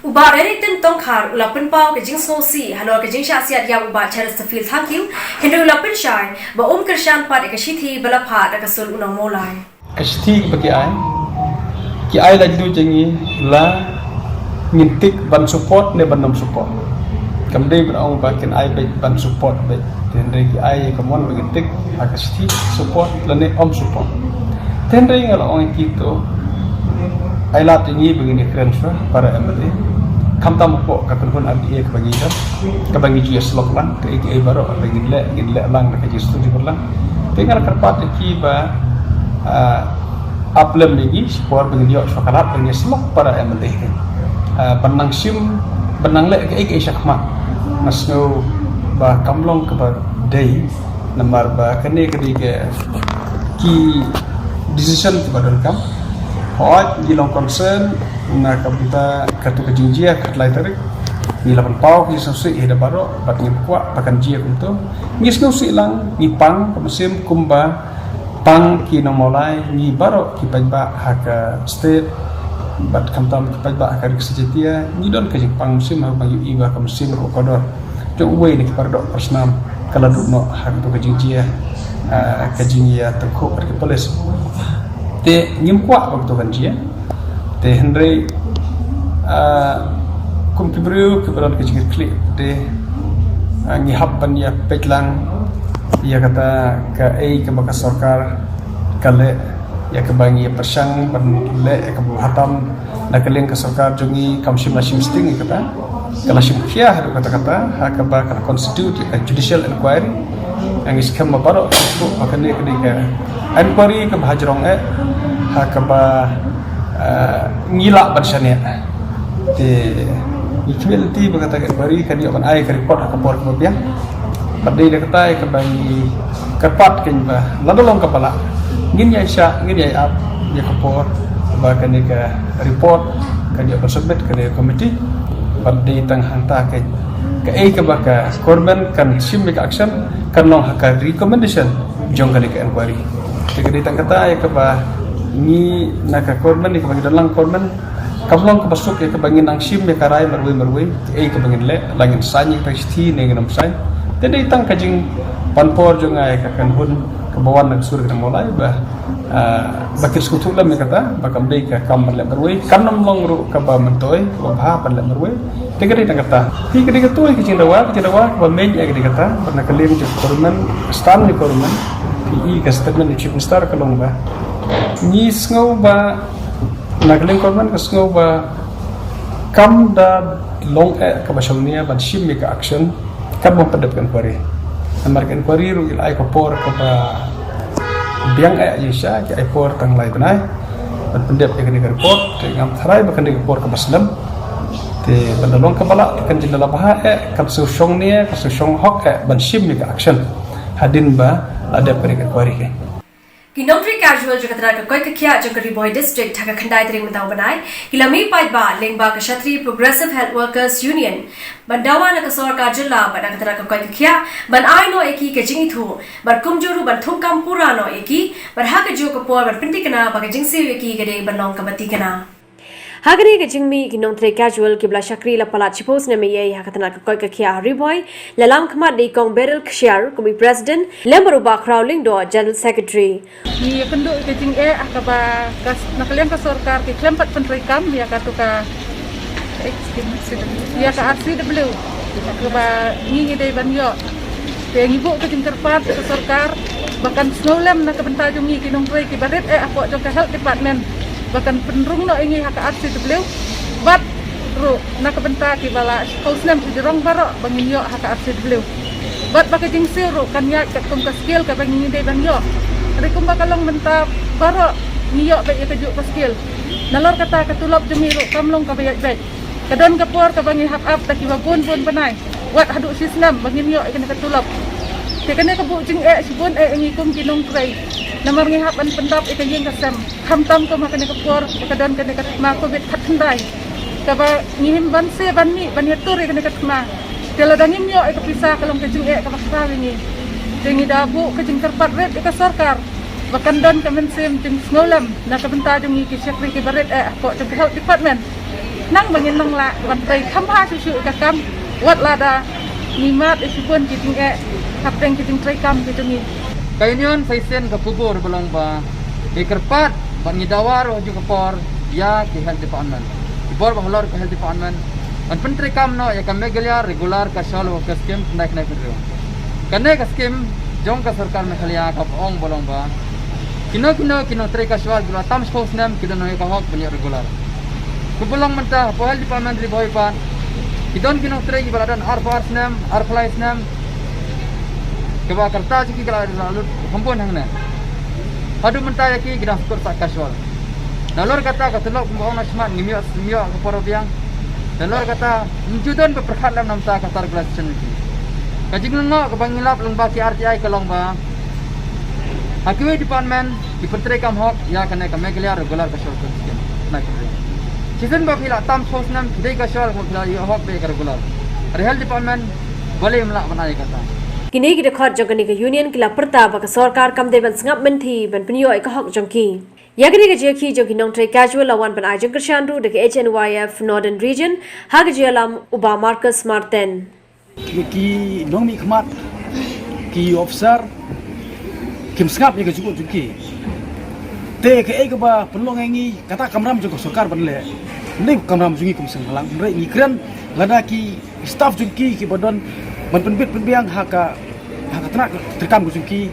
uba dari ten tongkhar ulapen pau ke jing snow si halor ke jing sha siat yang uba charis to feel thank you hindu ulapen shai ba kershan pat ke shithi bala phat ke sul unang molai kashthi bagi ai ki ai la du jengi la ngintik ban support ne ban nom support kamdei berang bakin ai ban support baik tendai ki ai kamon begitik akasti support lane om support tendai ngal ong kito ai lat ini begini transfer para MLA kam tam ko katul RDA ke bagi dah ke bagi GS loklan ke ai baru bagi le lang ke GS tu berlang tinggal kerpat ki ba aplem lagi support bagi dia sokalat bagi slok para MLA benang sim benang le ke ai syakmat masno ba kamlong ke ba day namar ba kene kediga ki decision ke ba kam hot di long concern na kabita katu kejinjia katlai tarik ni lapan pau ki sosi ida baro bat ni kwa pakan jia kunto ni sno si lang ni pang kemusim kumba pang ki nomolai ni baro ki pajba haka state bat kamtam ki pajba haka sejetia ni don ke pang musim ha bagi iwa kemusim ko kodor jauh way ni kepada personal kalau duduk hak tu kejingjia kejingjia tengkuk ke polis te ngim kuat waktu kan dia te Henry kum kibru keberan kejingjia klik te ngihap ban ya petlang ia kata ke maka sarkar kale ya ke bangi persang ban le ke hatam nak keleng ke sarkar jongi kamsim nasim sting kata kalau simkia hadu kata-kata hakaba kan constitute judicial inquiry yang iskam mabaro itu akan dia ketika inquiry ke bahajrong hakaba ngilak bersania te equality berkata inquiry kan dia akan ai ke report hakapor kemudian pada dia kata ke bagi kepat kan bah lalu long kepala ngin ya sya ngin ya up dia kapor bahkan dia ke report kan dia bersubmit ke dia komiti pada tang hantar ke baka korban kan sim ke action kan long haka recommendation jong kali ke inquiry jadi tang kata ya ke bah ni nak korban ni ke bagi dalam korban kablong ke basuk ya ke bagi nang sim ya karai merwe ke bagi le langin sanyi pasti ne ngam sai jadi tang kajing panpor jong ai ka kan hun ke bawan nak sur ke mulai bah bakir skutu lam kata bakam dei ka kam le merwe kan nom long ru ka ba mentoi ba bha pan le merwe dikari tang kata ti kedi ketui ke cindawa ba men ya kedi kata pernah kelim je korban stan ni korban ti ka statement chief minister ka long ba ni sngo ba nak kelim korban ka sngo ba kam da long ka ba shomnia ba shim ka action kan memperdebatkan inquiry amar inquiry ru ilai ko por ka ba biang Aisyah ke airport tang lai tunai dan pendep ke report ngam tharai bakan ke report ke baslam te bandalong ke bala kan jindala baha kan su shong ni ka su shong hok ban shim ni ka action hadin ba ada perik inquiry ke Kinongri casual jagatra ka koi kakya jangkari boy district thaka khandai tring mataw banai kilami pai ba lengba ka Kshatri Progressive Health Workers Union bandawa na ka sarkar jilla bana katra ka koi kakya ban ai no eki ke jingi thu bar kumjuru ban thumkam pura no eki bar ha ka jo ka por ban pinti kana ba ka jingsi eki gade banong ka mati kana Hagani ke jingmi kinongtre casual kibla shakri la pala chipos ne me ye hakatana ka koi ka khia riboy lalam khmat de kong beril khshar kumi president lembaru ba crowling do general secretary ni penduk ke jing akaba kas nakalian ka sarkar ke klempat pentrikam ya ka tuka ya ka RCW akaba ni de banyo te ngibu ke jing terpat ke sarkar bahkan snowlam nak bentajung ni kinongtre ki baret apa jong ka health department bahkan penrung no ingi hak RCW bat ru nak benta ki bala kausnem ki dirong baro bangin yo hak RCW bat baka jing siru kan ya kat kum ka skill ka bangin de bang yo ri kum bakalong benta baro ni yo ba ya kejuk ka skill nalor kata katulop jemiru kamlong ka bayat bet kadon ka por ka bangin hak up taki babun pun panai wat haduk sistem bangin yo ikena katulop tekane ka bu jing sibun ingi kum kinong tray namar ngihap an pendap ikayeng kasam hamtam ko makane kapor kadon kane katma covid pathandai kaba ngihim banse banni banyatur kane katma teladangim yo ikapisa kalong kajing ka baksawi ni jengi dabu kajing terpat red ka sarkar bakan don kamen sem jing snolam na kabenta jung ki sekretari ki baret ko jung health department nang bangin nang la bantai khamha susu ka kam wat lada nimat isipun kiting kapteng kiting tray kam kitungi Kainyon faisen ka Khubor belong ba ikerpat bangi dawar ju kapor ya ki health department ibor ba halor ka health department an pentri kam no ya kam megalia regular ka shal workers scheme naik pedro kane ka scheme jong ka sarkar me khalia ka ong belong ba kino tre ka shwal gula tam schos nam kidan no ka hok banyak regular ku belong mentah po health department ri boy pan kidon kino tre ki baladan ar nam ar flies nam keba kerta ciki kalau lalu hampun hangna padu mentaya ki gida skor tak casual dalor kata katulok pembawa nasmat ngimio ke poro biang dalor kata njudon berperkat dalam namta katar glasen ki kajing lengo ke bangilap lengba ki RTI ke longba hakiwi department di pentrekam hok ya kena ke megalia regular casual ke nak season ba pila tam sos nam dei casual ko pila yo hok be regular health department boleh melak banai kata Kini kita khot jangkani ke union kila perta baka sarkar kam deban sengap menti ban penyo ka hok jangki ya kini ke jeki jangki nong tray casual lawan ban ajang kershandu de HNYF Northern Region hag jalam uba Marcus Martin ki nong mi khmat ki officer kim skap ye ke jukut juki te ke ke ba penlong ngi kata kamram joko sarkar banle ni kamram jungi kum sing halang re ni kren lada ki staff juki ki badon ban penbit penbiang haka tenak terkam juki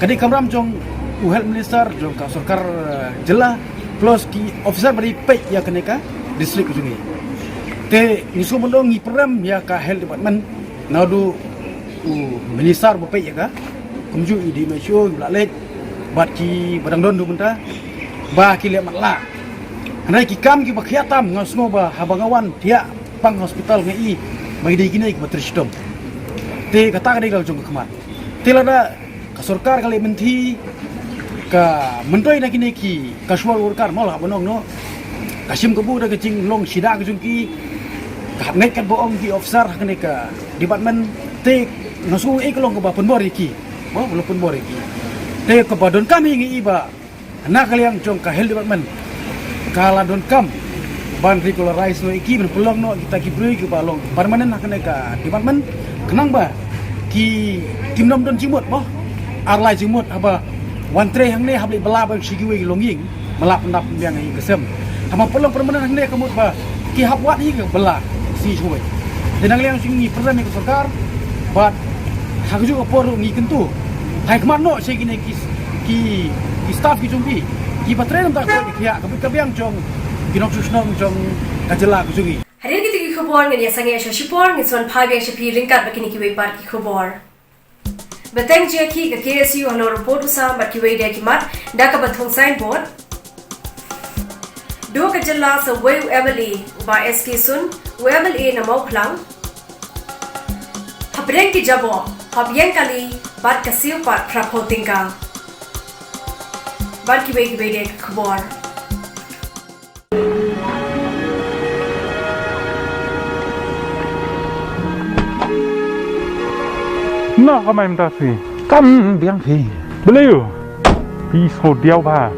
kadi kamram jong health minister jong ka sarkar jela plus ki officer bari pe ya keneka distrik jungi te nisu mendong ni program ya ka health department nadu minister bo pe ya ka kumju di mesyo blalek bat ki badang don du benta ba ki le matla anai ki kam ki bakhiatam ngasno ba habangawan dia pang hospital ngai bagi di gini ki batristom te kata ka dei jong khamat te lada ka sarkar kali menti ka mentoi na kini ki ka swal workar mola bonong no kasim kebu da kecing long sida ka jungki ka ngai kan boong ki officer kene ka department te nasu long ka ba penbor ki oh walaupun bore ki te ko badon kami ngi iba anak kalian jong ka health department kala don kam ban regularize no iki ben pelong no kita ki brui ki balong permanen nak ka department kenang ba ki timnom don jimut boh arlai jimut apa wan tre hang ne habli bela ba sigiwe longying melap pendap yang ngi kesem ama pelong permanen hang ne kamut ba ki hapwat hi ke bela si suwe denang liang singi perdan ni sarkar bat hak juga por ngi kentu hai kemano saya gini ki staff ki jumpi ki patre nam tak ko ki ya ka biang jong kinok susnong jong kajela ku jungi Hari ini kita khubor ngani sange asha shipor ngi son phai yang shapi ringkat bakini ki wei par ki khubor beteng je ki ka KSU halo report usam bat ki wei de ki mat da ka bathong signboard do ka jalla sa wei MLA ba SK sun MLA na mau khlang habreng ki jabo habyeng kali bat ka siu pat prapotingka bat ki wei de khubor No, kamay mtasi. Kam biang phi. Belayu. Pi so diau ba.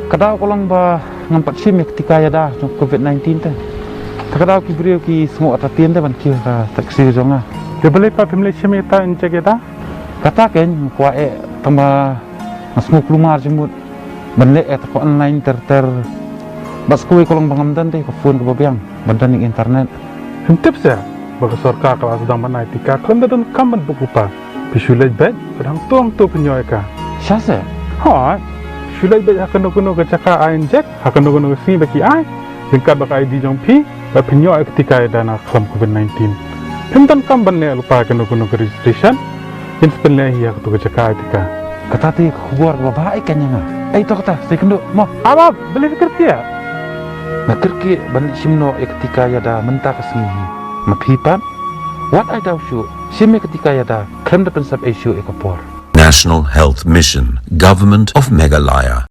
Kadau kolong ba ngampat sim ketika ya dah COVID-19 te. Kadau ki brio ki semua atatien te ban ki ka taksi jonga. Dia boleh pa pemle sim ta encek eta. Kata ken kwa tama masmu kelumar jemut. Banle ko online ter bas kuwi kolong bangamdan te ko phone ko biang bandan internet. Hentip sa. Bagi sarkar kalau sedang menaitika kelam dan kaman berupa pisulai bed sedang tuang tu penyoy ka syase ha pisulai bed akan kuno ke caka ain jack akan kuno ke sini bagi ai tingkat bagi ID jong pi ba penyoy ketika dana kelam COVID-19 pentan kamban ne lupa akan kuno ke registration inspen le hiya ke caka ketika kata ti khubor ba baik kan nga ai to kata saya kendo mo apa beli fikir dia nakir ki ban simno ketika ya da mentah kesini Mapipan, what I doubt you, simi ketika ya da krem depan sub issue ekopor. National Health Mission, Government of Meghalaya.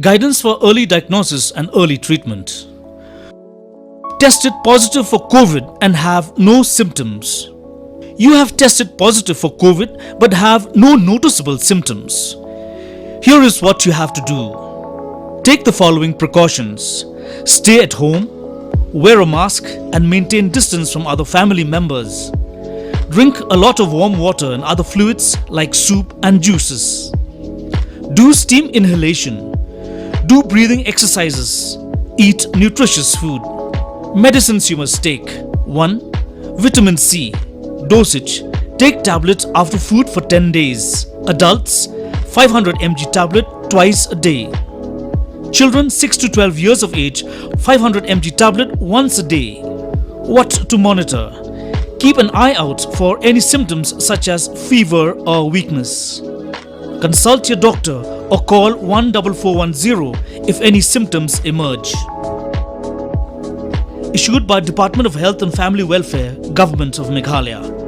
Guidance for early diagnosis and early treatment. Tested positive for COVID and have no symptoms. You have tested positive for COVID but have no noticeable symptoms. Here is what you have to do. Take the following precautions. Stay at home, wear a mask and maintain distance from other family members. Drink a lot of warm water and other fluids like soup and juices. Do steam inhalation. Do breathing exercises. Eat nutritious food. Medicines you must take. 1. Vitamin C. Dosage. Take tablet after food for 10 days. Adults, 500 mg tablet twice a day. Children 6 to 12 years of age, 500 mg tablet once a day. What to monitor? Keep an eye out for any symptoms such as fever or weakness. Consult your doctor or call 14410 if any symptoms emerge. Issued by Department of Health and Family Welfare, Government of Meghalaya.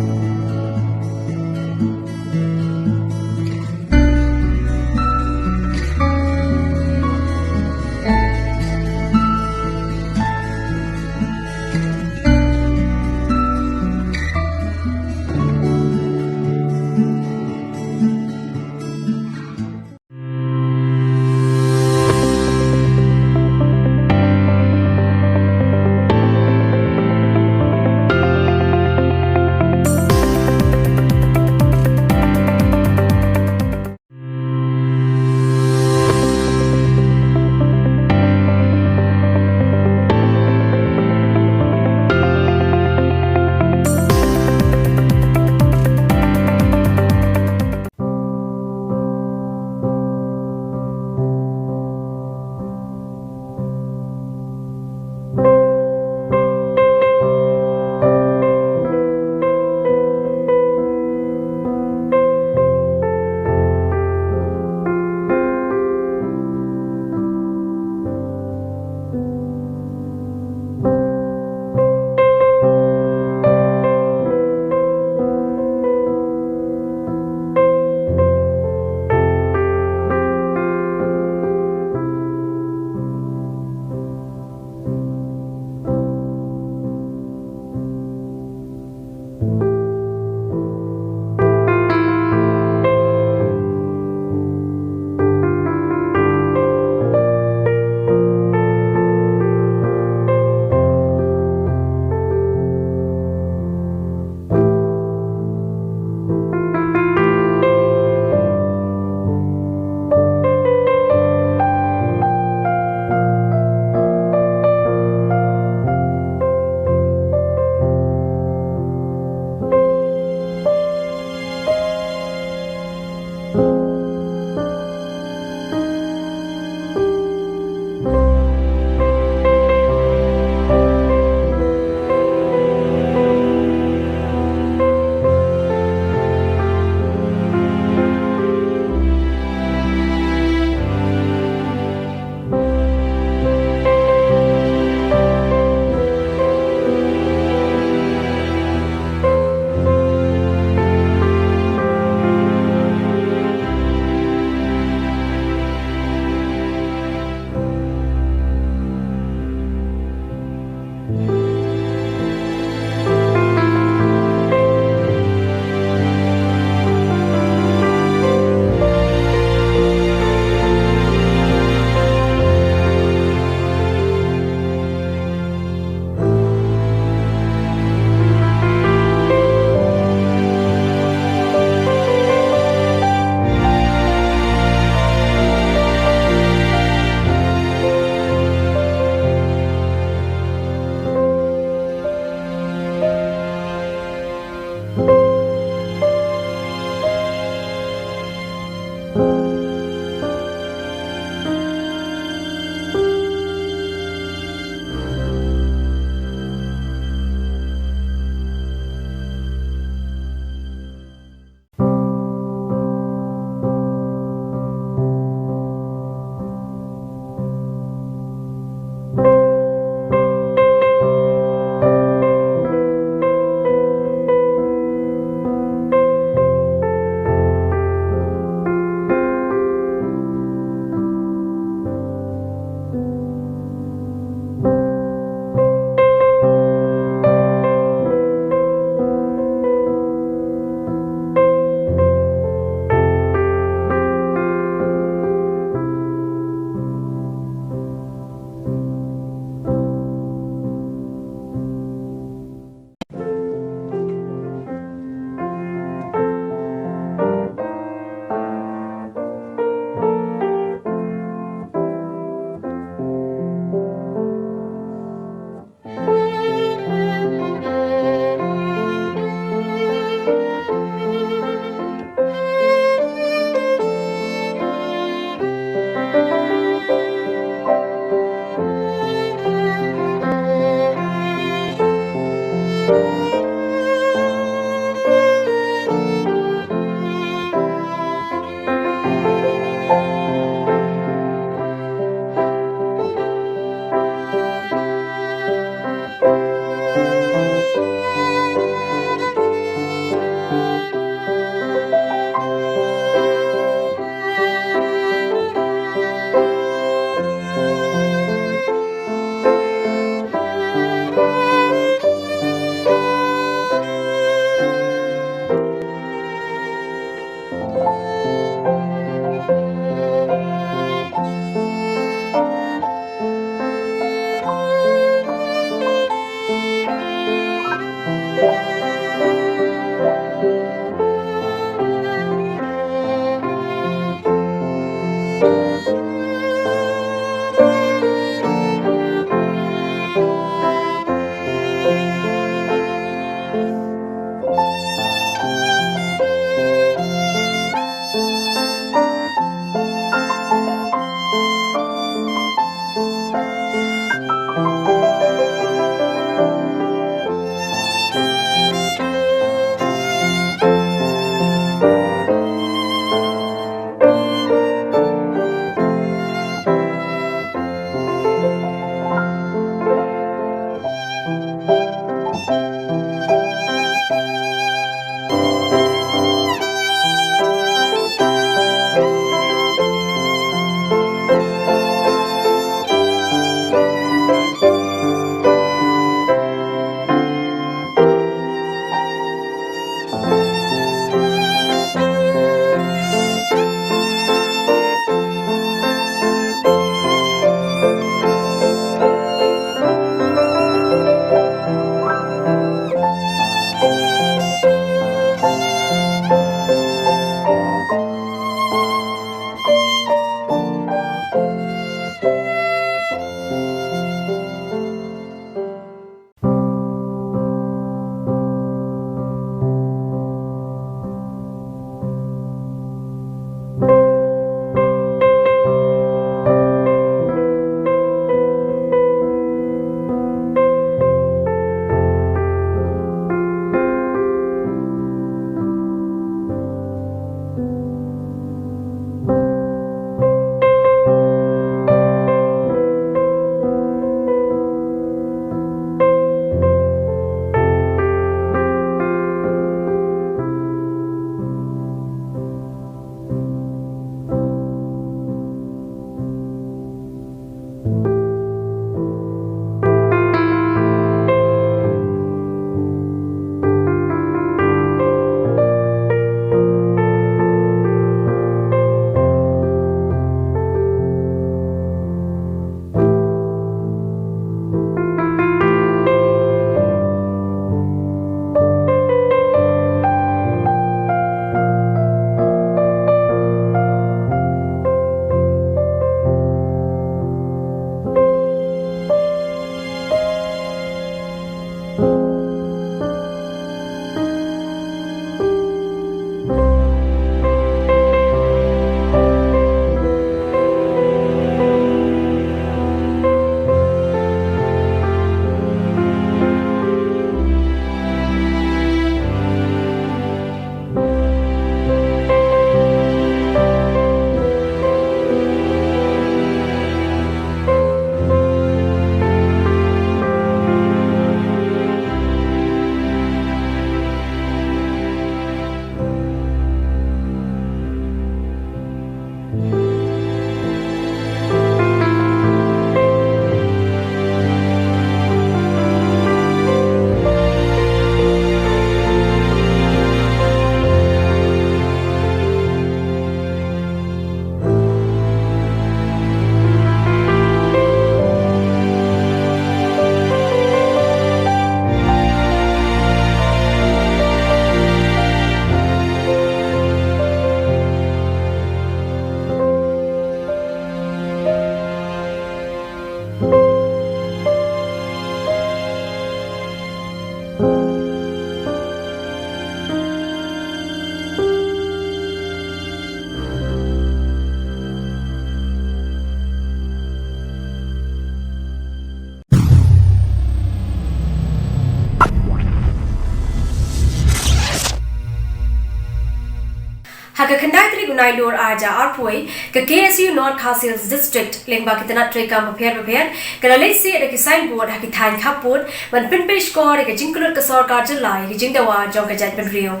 Haka kendai tri gunai lor aja arpoi ke KSU North Khasi District lengba kitana trekam bapher kala lesi ada ki signboard haki thain khaput ban pinpesh kor ke jinkulur ke sarkar jilla ke jingdawa jong ke jat rio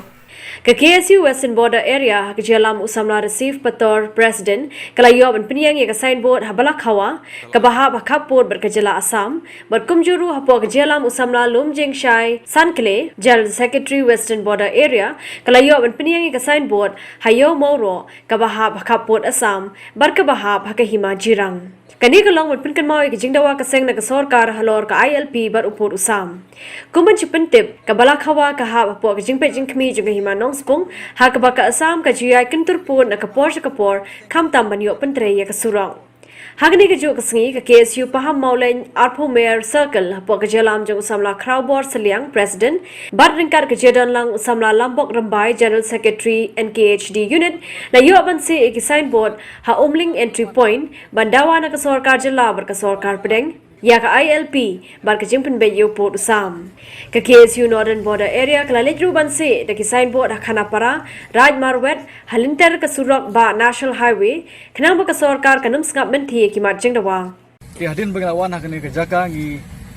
ke KSU Western Border Area ke jalam usamla receive pator president kala yo ban pinyang ke signboard habala khawa ke baha khaput ber ke jala Assam ber kumjuru hapo ke jalam usamla lumjing shai sankle general secretary Western Border Area kala yo ban pinyang ke signboard hayo moro ke baha khaput Assam ber ke baha hima jirang kani kalong ban pinkan mau ke jingdawa ke seng na ke sarkar halor ke ILP ber upur usam kuman chipentip ke bala khawa ke ha hapo ke jingpe jingkmi juga hima spung hak baka Assam ka jiyai kinturpur na kapor kam tamban yo pentre ya ka surang hagni ka jo ka sngi ka KSU paham maulen arpo mayor circle hapo ka jalam jong samla Khubor seliang president bar ringkar ka jedan lang samla lambok rambai general secretary NKHD unit na yo aban se ek signboard ha umling entry point bandawa na ka sarkar jilla bar ka sarkar pedeng ya ka ILP bar ka jingpen be yo port usam ka KSU Northern Border Area kala letru ban se de ki signboard khana para raj marwet halinter ka surak ba national highway khnang ba ka sarkar kanum skap men thi ki marjing dawa ki hadin bagi lawan hakane ke jaka ngi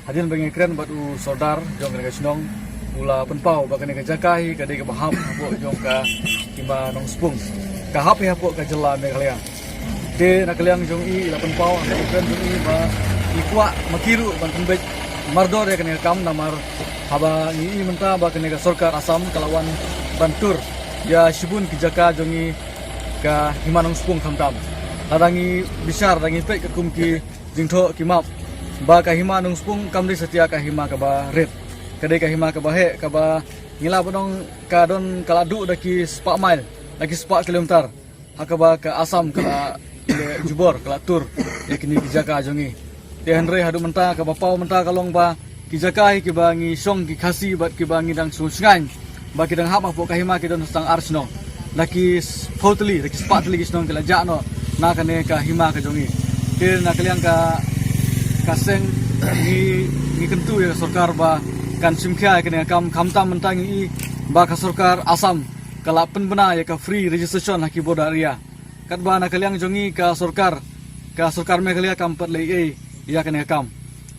hadin bagi kren batu sordar jong ke snong ula penpau bakane ke jaka hi ka de ke baham hapo jong ka kimba nong spung ka hap hapo ka jela Meghalaya de nakaliang jong i la penpau ka kren jong i ba ikwa makiru ban pembej mardor ya kene kam namar haba ni menta ba kene ka sarkar Assam kalawan bantur ya shibun ki jaka jongi ka himanong spung khamtam adangi bisar dangi pe ka kumki jingtho ki map ba ka himanong spung kamri setia ka hima ka ba red kade ka hima ka ba he ka ba ngila bodong ka don kaladu daki spa mile daki spa kilometer hakaba ka Assam kala Khubor kala tur yakni ki jaka jongi te hanre hadu menta ka bapau menta kalong ba ki jakai ki bangi song ki khasi bat ki bangi dang sungan ba ki dang hap apo kahima ki don stang arsno laki totally laki spatly ki snong kala jano na kane ka hima ka jongi te na kaliang ka seng ni kentu ya sarkar ba kan simkhya kane kam khamta menta ngi ba ka sarkar Assam kala penbena ya ka free registration haki border area kat ba na kaliang jongi ka sarkar Meghalaya kampat lei ya kene kam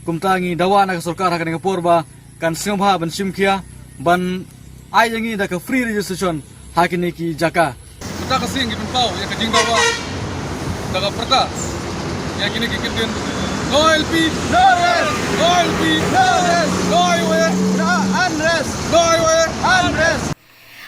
kumtangi dawa na sarkar kene porba kan singha ban simkhia ban ai yangi da ka free registration hakini ki jaka kita ka singi pau ya ka jingdawa daga perta ya kini ki kitin No LP, no rest. No LP, no rest. No highway, no unrest. No highway, unrest.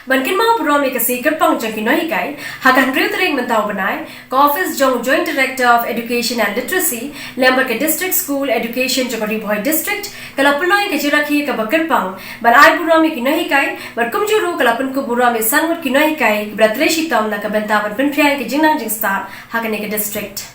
Bankin mau program kasi kerpang jang kinoi kai hakan real tereng mentau benai ko office jong Joint Director of Education and Literacy lembar ke District School Education Jogori Boy District kalau pelai ke jiraki ke bakerpang ban ai program kinoi kai bar kumjuru kalau pen ku program sangut kinoi kai bratle shitam na ke bentaban penpriang ke jingnang jing star hakan ke district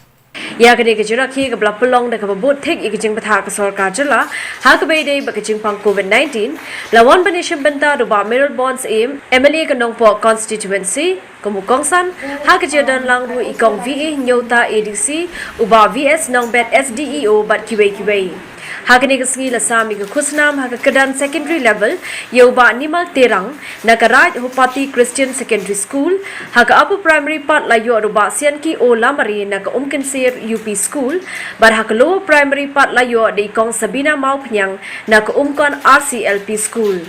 ya kene ke jiraki ke blapolong da ke babot thek ikjing bathar ke sarkar jala ha ke beidei bakjing pang COVID-19 lawan banisham benta do ba mineral bonds aim MLA ke nongpo constituency Kumukongsan ha ke jadan lang ru ikong VA nyota ADC uba VS nong bet SDEO bat QA Hakani kesngi lasami ke khusnam ha ke kedan secondary level yoba animal terang nakaraj Hupati Christian Secondary School ha ke upper primary part layo ruba sian ki o lamari na ke umkinsir UP School bar ha ke lower primary part layo de kong Sabina Mau Pnyang na ke umkon RCLP School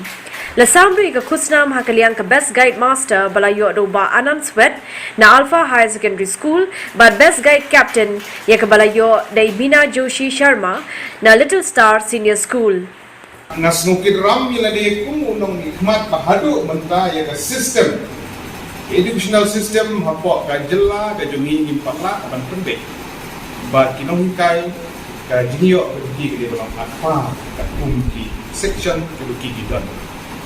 Lasamri ke khusnam ha kaliang ke best guide master balayo ruba Anand Swet na Alpha High Secondary School but best guide captain ya ke balayo de Bina Joshi Sharma na Little Star Senior School. Nasnukid ram yun na kung unong hikmat bahado menta ya ka system educational system hapo ka jela ka jumi impala aban pende but kinong hikay ka jinyo ki ke dalam apa ka kumki section ki gidon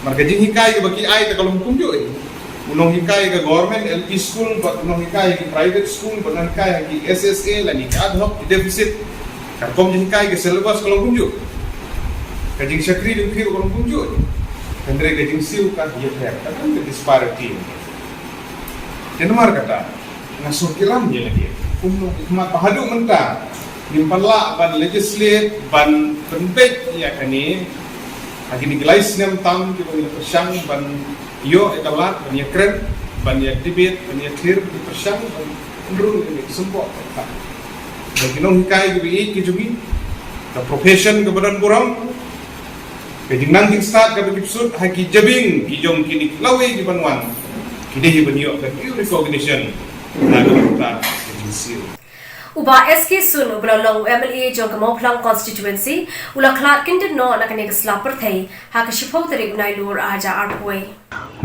marga jing hikay ka baki ay ta kalong kumyo unong hikay ka government LP school but unong hikay ka private school but unong hikay ki SSA lani ka ad hoc deficit ka kom jing hikay ka syllabus kalong kumyo kajing syakri din kiri orang punjuk kendere kajing siu kan dia fair kan the disparity dan mar kata ngasuh kiram je lagi umno hikmat bahadu menta nimpala ban legislate ban penpek ya kani agini glais nem tam ki ban persang ban yo etalat ban ya kren ban ya debate ban ya clear di persang ban ndru ni sempo ta bagi non hikai ki jugi the profession ke badan kurang Kajing nangking start ka episode haki jabing kijong kini lawe di Banwan kini hibanyo ka recognition na kita kajing siu Uba SK Sun ubla long MLA jong kamoplang constituency ula klat kinten no na kane kesla perthai ha ka shipau tari unai lur aja artway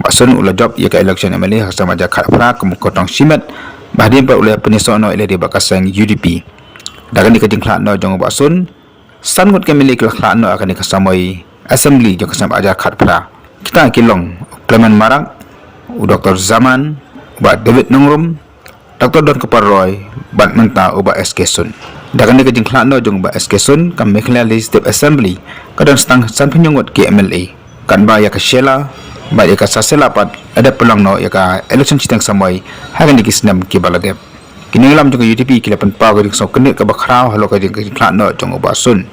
Basun ula job ya ka election MLA hasam aja khat pra kemukotong simet bahdin pa ula peniso no ile di bakasang UDP dagan di kajing klat no jong basun sangut kemili klat no akan dikasamoi Assembly jong kesam ajar khat pra kita kilong Clement Marak Dr. Zaman uba David Nongrum Dr. Don Keparoy bat menta uba SK Sun dagan ni kajing khlano jong uba SK Sun kam Mekhla Legislative Assembly kadang stang san penyungut ke MLA kan ba ya ka Shela ba ya ka Sasela pat ada peluang no ya ka election citang samai hagan ni kisnam ki baladep kini lam jong UTP kilapan pa gading so kenik ka bakrau halo kajing khlano jong uba Sun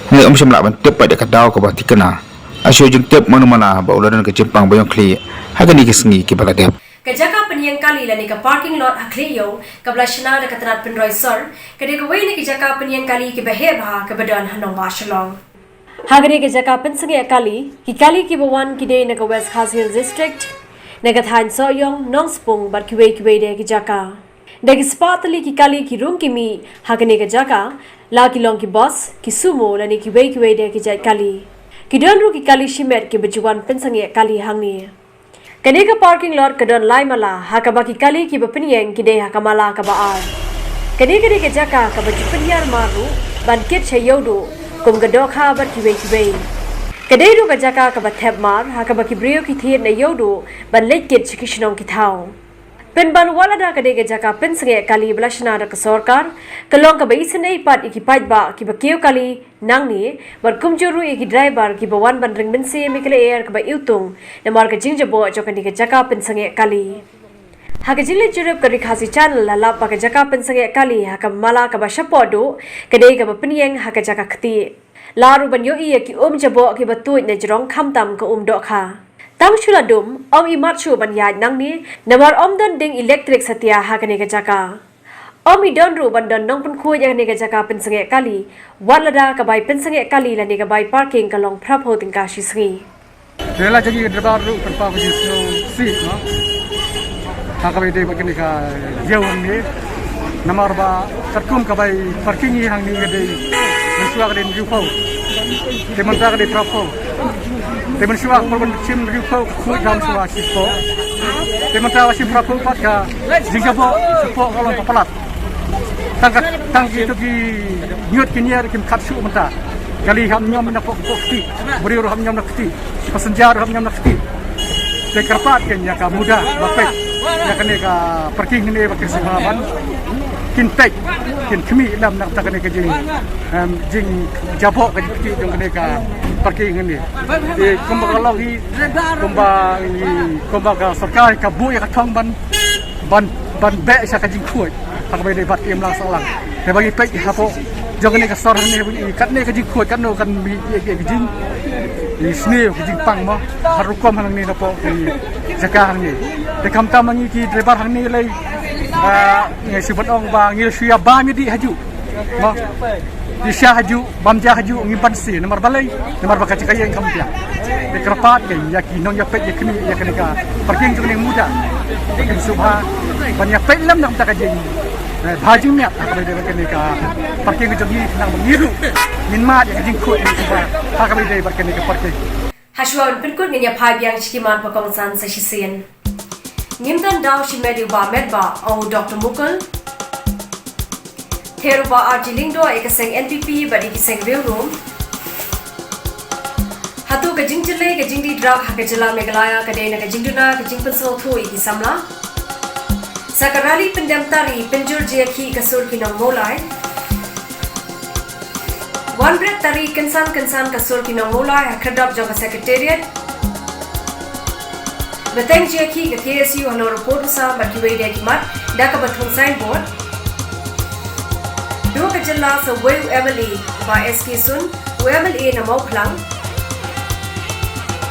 ni om semla ban tep pada kadau ko bati kena asyo jung tep mana-mana ba uladan ke Jepang bayong kli haga ni kisngi ki baladep Kajaka penyang kali lani ka parking lot hakliyo ka blashna da katanat penroy sor kade ka wei ni kajaka penyang kali ki beheba ka badan hanong bashalong haga ni kajaka pensengi kali ki bawan ki de na ka West Khasi district na ka than so yong nong spung bar ki wei de kajaka dagi spatali ki kali ki room ki mi haga ni kajaka la ki long ki boss ki sumo lani ki wei de ki jai kali ki don ru ki kali shimet ki bejuan pensange kali hangi kane ka parking lot ka don lai mala haka ba ki kali ki bapnieng ki de haka mala ka ba ar kane ke jaka ka baju penyar maru ban ket chayodo kum ga do kha ba ki wei kade ru ka jaka ka ba thep mar haka ba ki brio ki thiet na yodo ban lek ket chikishnong ki thau Penban walada kade ke jaka pensange kali blashna da sarkar kalong ka baisnei pat iki ba ki bakeu kali nangni bar kumjuru iki driver ki bawan ban ring bense mikle air ka ba yutung na mar ka jingjabo chokani ke jaka pensange kali haka jile jurup ka RiKhasi channel la pa ka jaka pensange kali haka mala ka ba shapodo kade ka ba pnieng haka jaka khti laru ban yo i ki jabo ki batuit na jrong khamtam ka do kha Tang chula dum om imat chu ban yaj nang ni namar om don ding electric satya hakane ka jaka om I don ru ban don nong pun khu ya ne ka jaka pensange kali walada ka bai pensange kali la ne ka bai parking ka long prap ho ting ka shi sri Rela jadi derbar ru kan pa ko so si no ha ka bai de ba kini ka jawang ni namar ba terkum kabai parking ni hang ni gede mensuak den rufau demonstrak de trapo demonstrak korban sim rufau ku dam suwa sipo demonstrak sim trapo patka jingabo sipo kalau papalat tang itu ki nyut kiniar kim kapsu menta kali ham nyom na pokti beri ham nyom na kti pasenjar ham nyom na kti de kerpat kan ya ka muda bapek ya kene ka parking ni bakir semaban kin tek kin kmi lam nak ta kene ka jing jabok ka kti jong kene ka parking ni de kumba kalau hi kumba ka sarkar ka bu ya ka thong ban be sa ka jing khuai tak boleh dapat im lang salangแต่บางทีไปครับพวกจงกันในกระสอบนี่บางทีกัดเนี่ยก็จิงขวดกันโนกันมีจิงมีสเนียวจิงปังมั้งฮารุกอมทางนี้นะพวกที่จักรทางนี้แต่คำตามบางทีที่เดรบทางนี้เลยไงสิบันองบางงี้เสียบ้านมีดีหาจุมั้งdi Syah haju, bamja haju, ngimpan si, nomor balai, nomor bakal cakap yang kamu dia. Di kerapat ke, ya kinong ya pet ya kini ya kena ka, parking tu yang muda, di subha, banyak pet lam nak tak kajing, baju miat, apa dia kena ka, parking tu ni nak mengiru, minmat ya kajing kuat di subha, apa dia kena ka parking. Hashwan penkut ngenya phai biang chikiman pakongsan sa shisien. Ngimdan daw shimedi ba medba au Dr. Mukul. Theruba Arjilingdo ekaseng NPP badi kiseng real room. Hatu ka jingjile ka jingdi drug hakajala Meghalaya kadena ka jingduna ka jingpenso thu iki samla. Sakarali pendamtari penjur jeki kasur kinong molai. One breath tari kensan kasur kinong molai hakadap jong secretariat. Beteng jeki ka KSU halo report sa bakiwe dia kimat da ka bathung signboard. Dua kejala sa Wayu Emily ba SK Sun, Emily na Mauklang.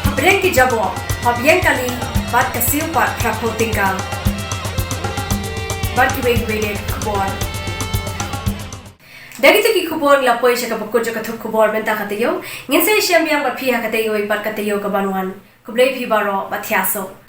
Habreng ki jabo, habyen kali bat kasiu pat trapo tinggal. Bat ki wege Khubor. Dari tu ki Khubor lapoi sa kapukod sa kathuk Khubor benta katayo, ngin sa Taiew bat phi ha katayo bat katayo ka banuan. Kublay phi baro bat thiaso.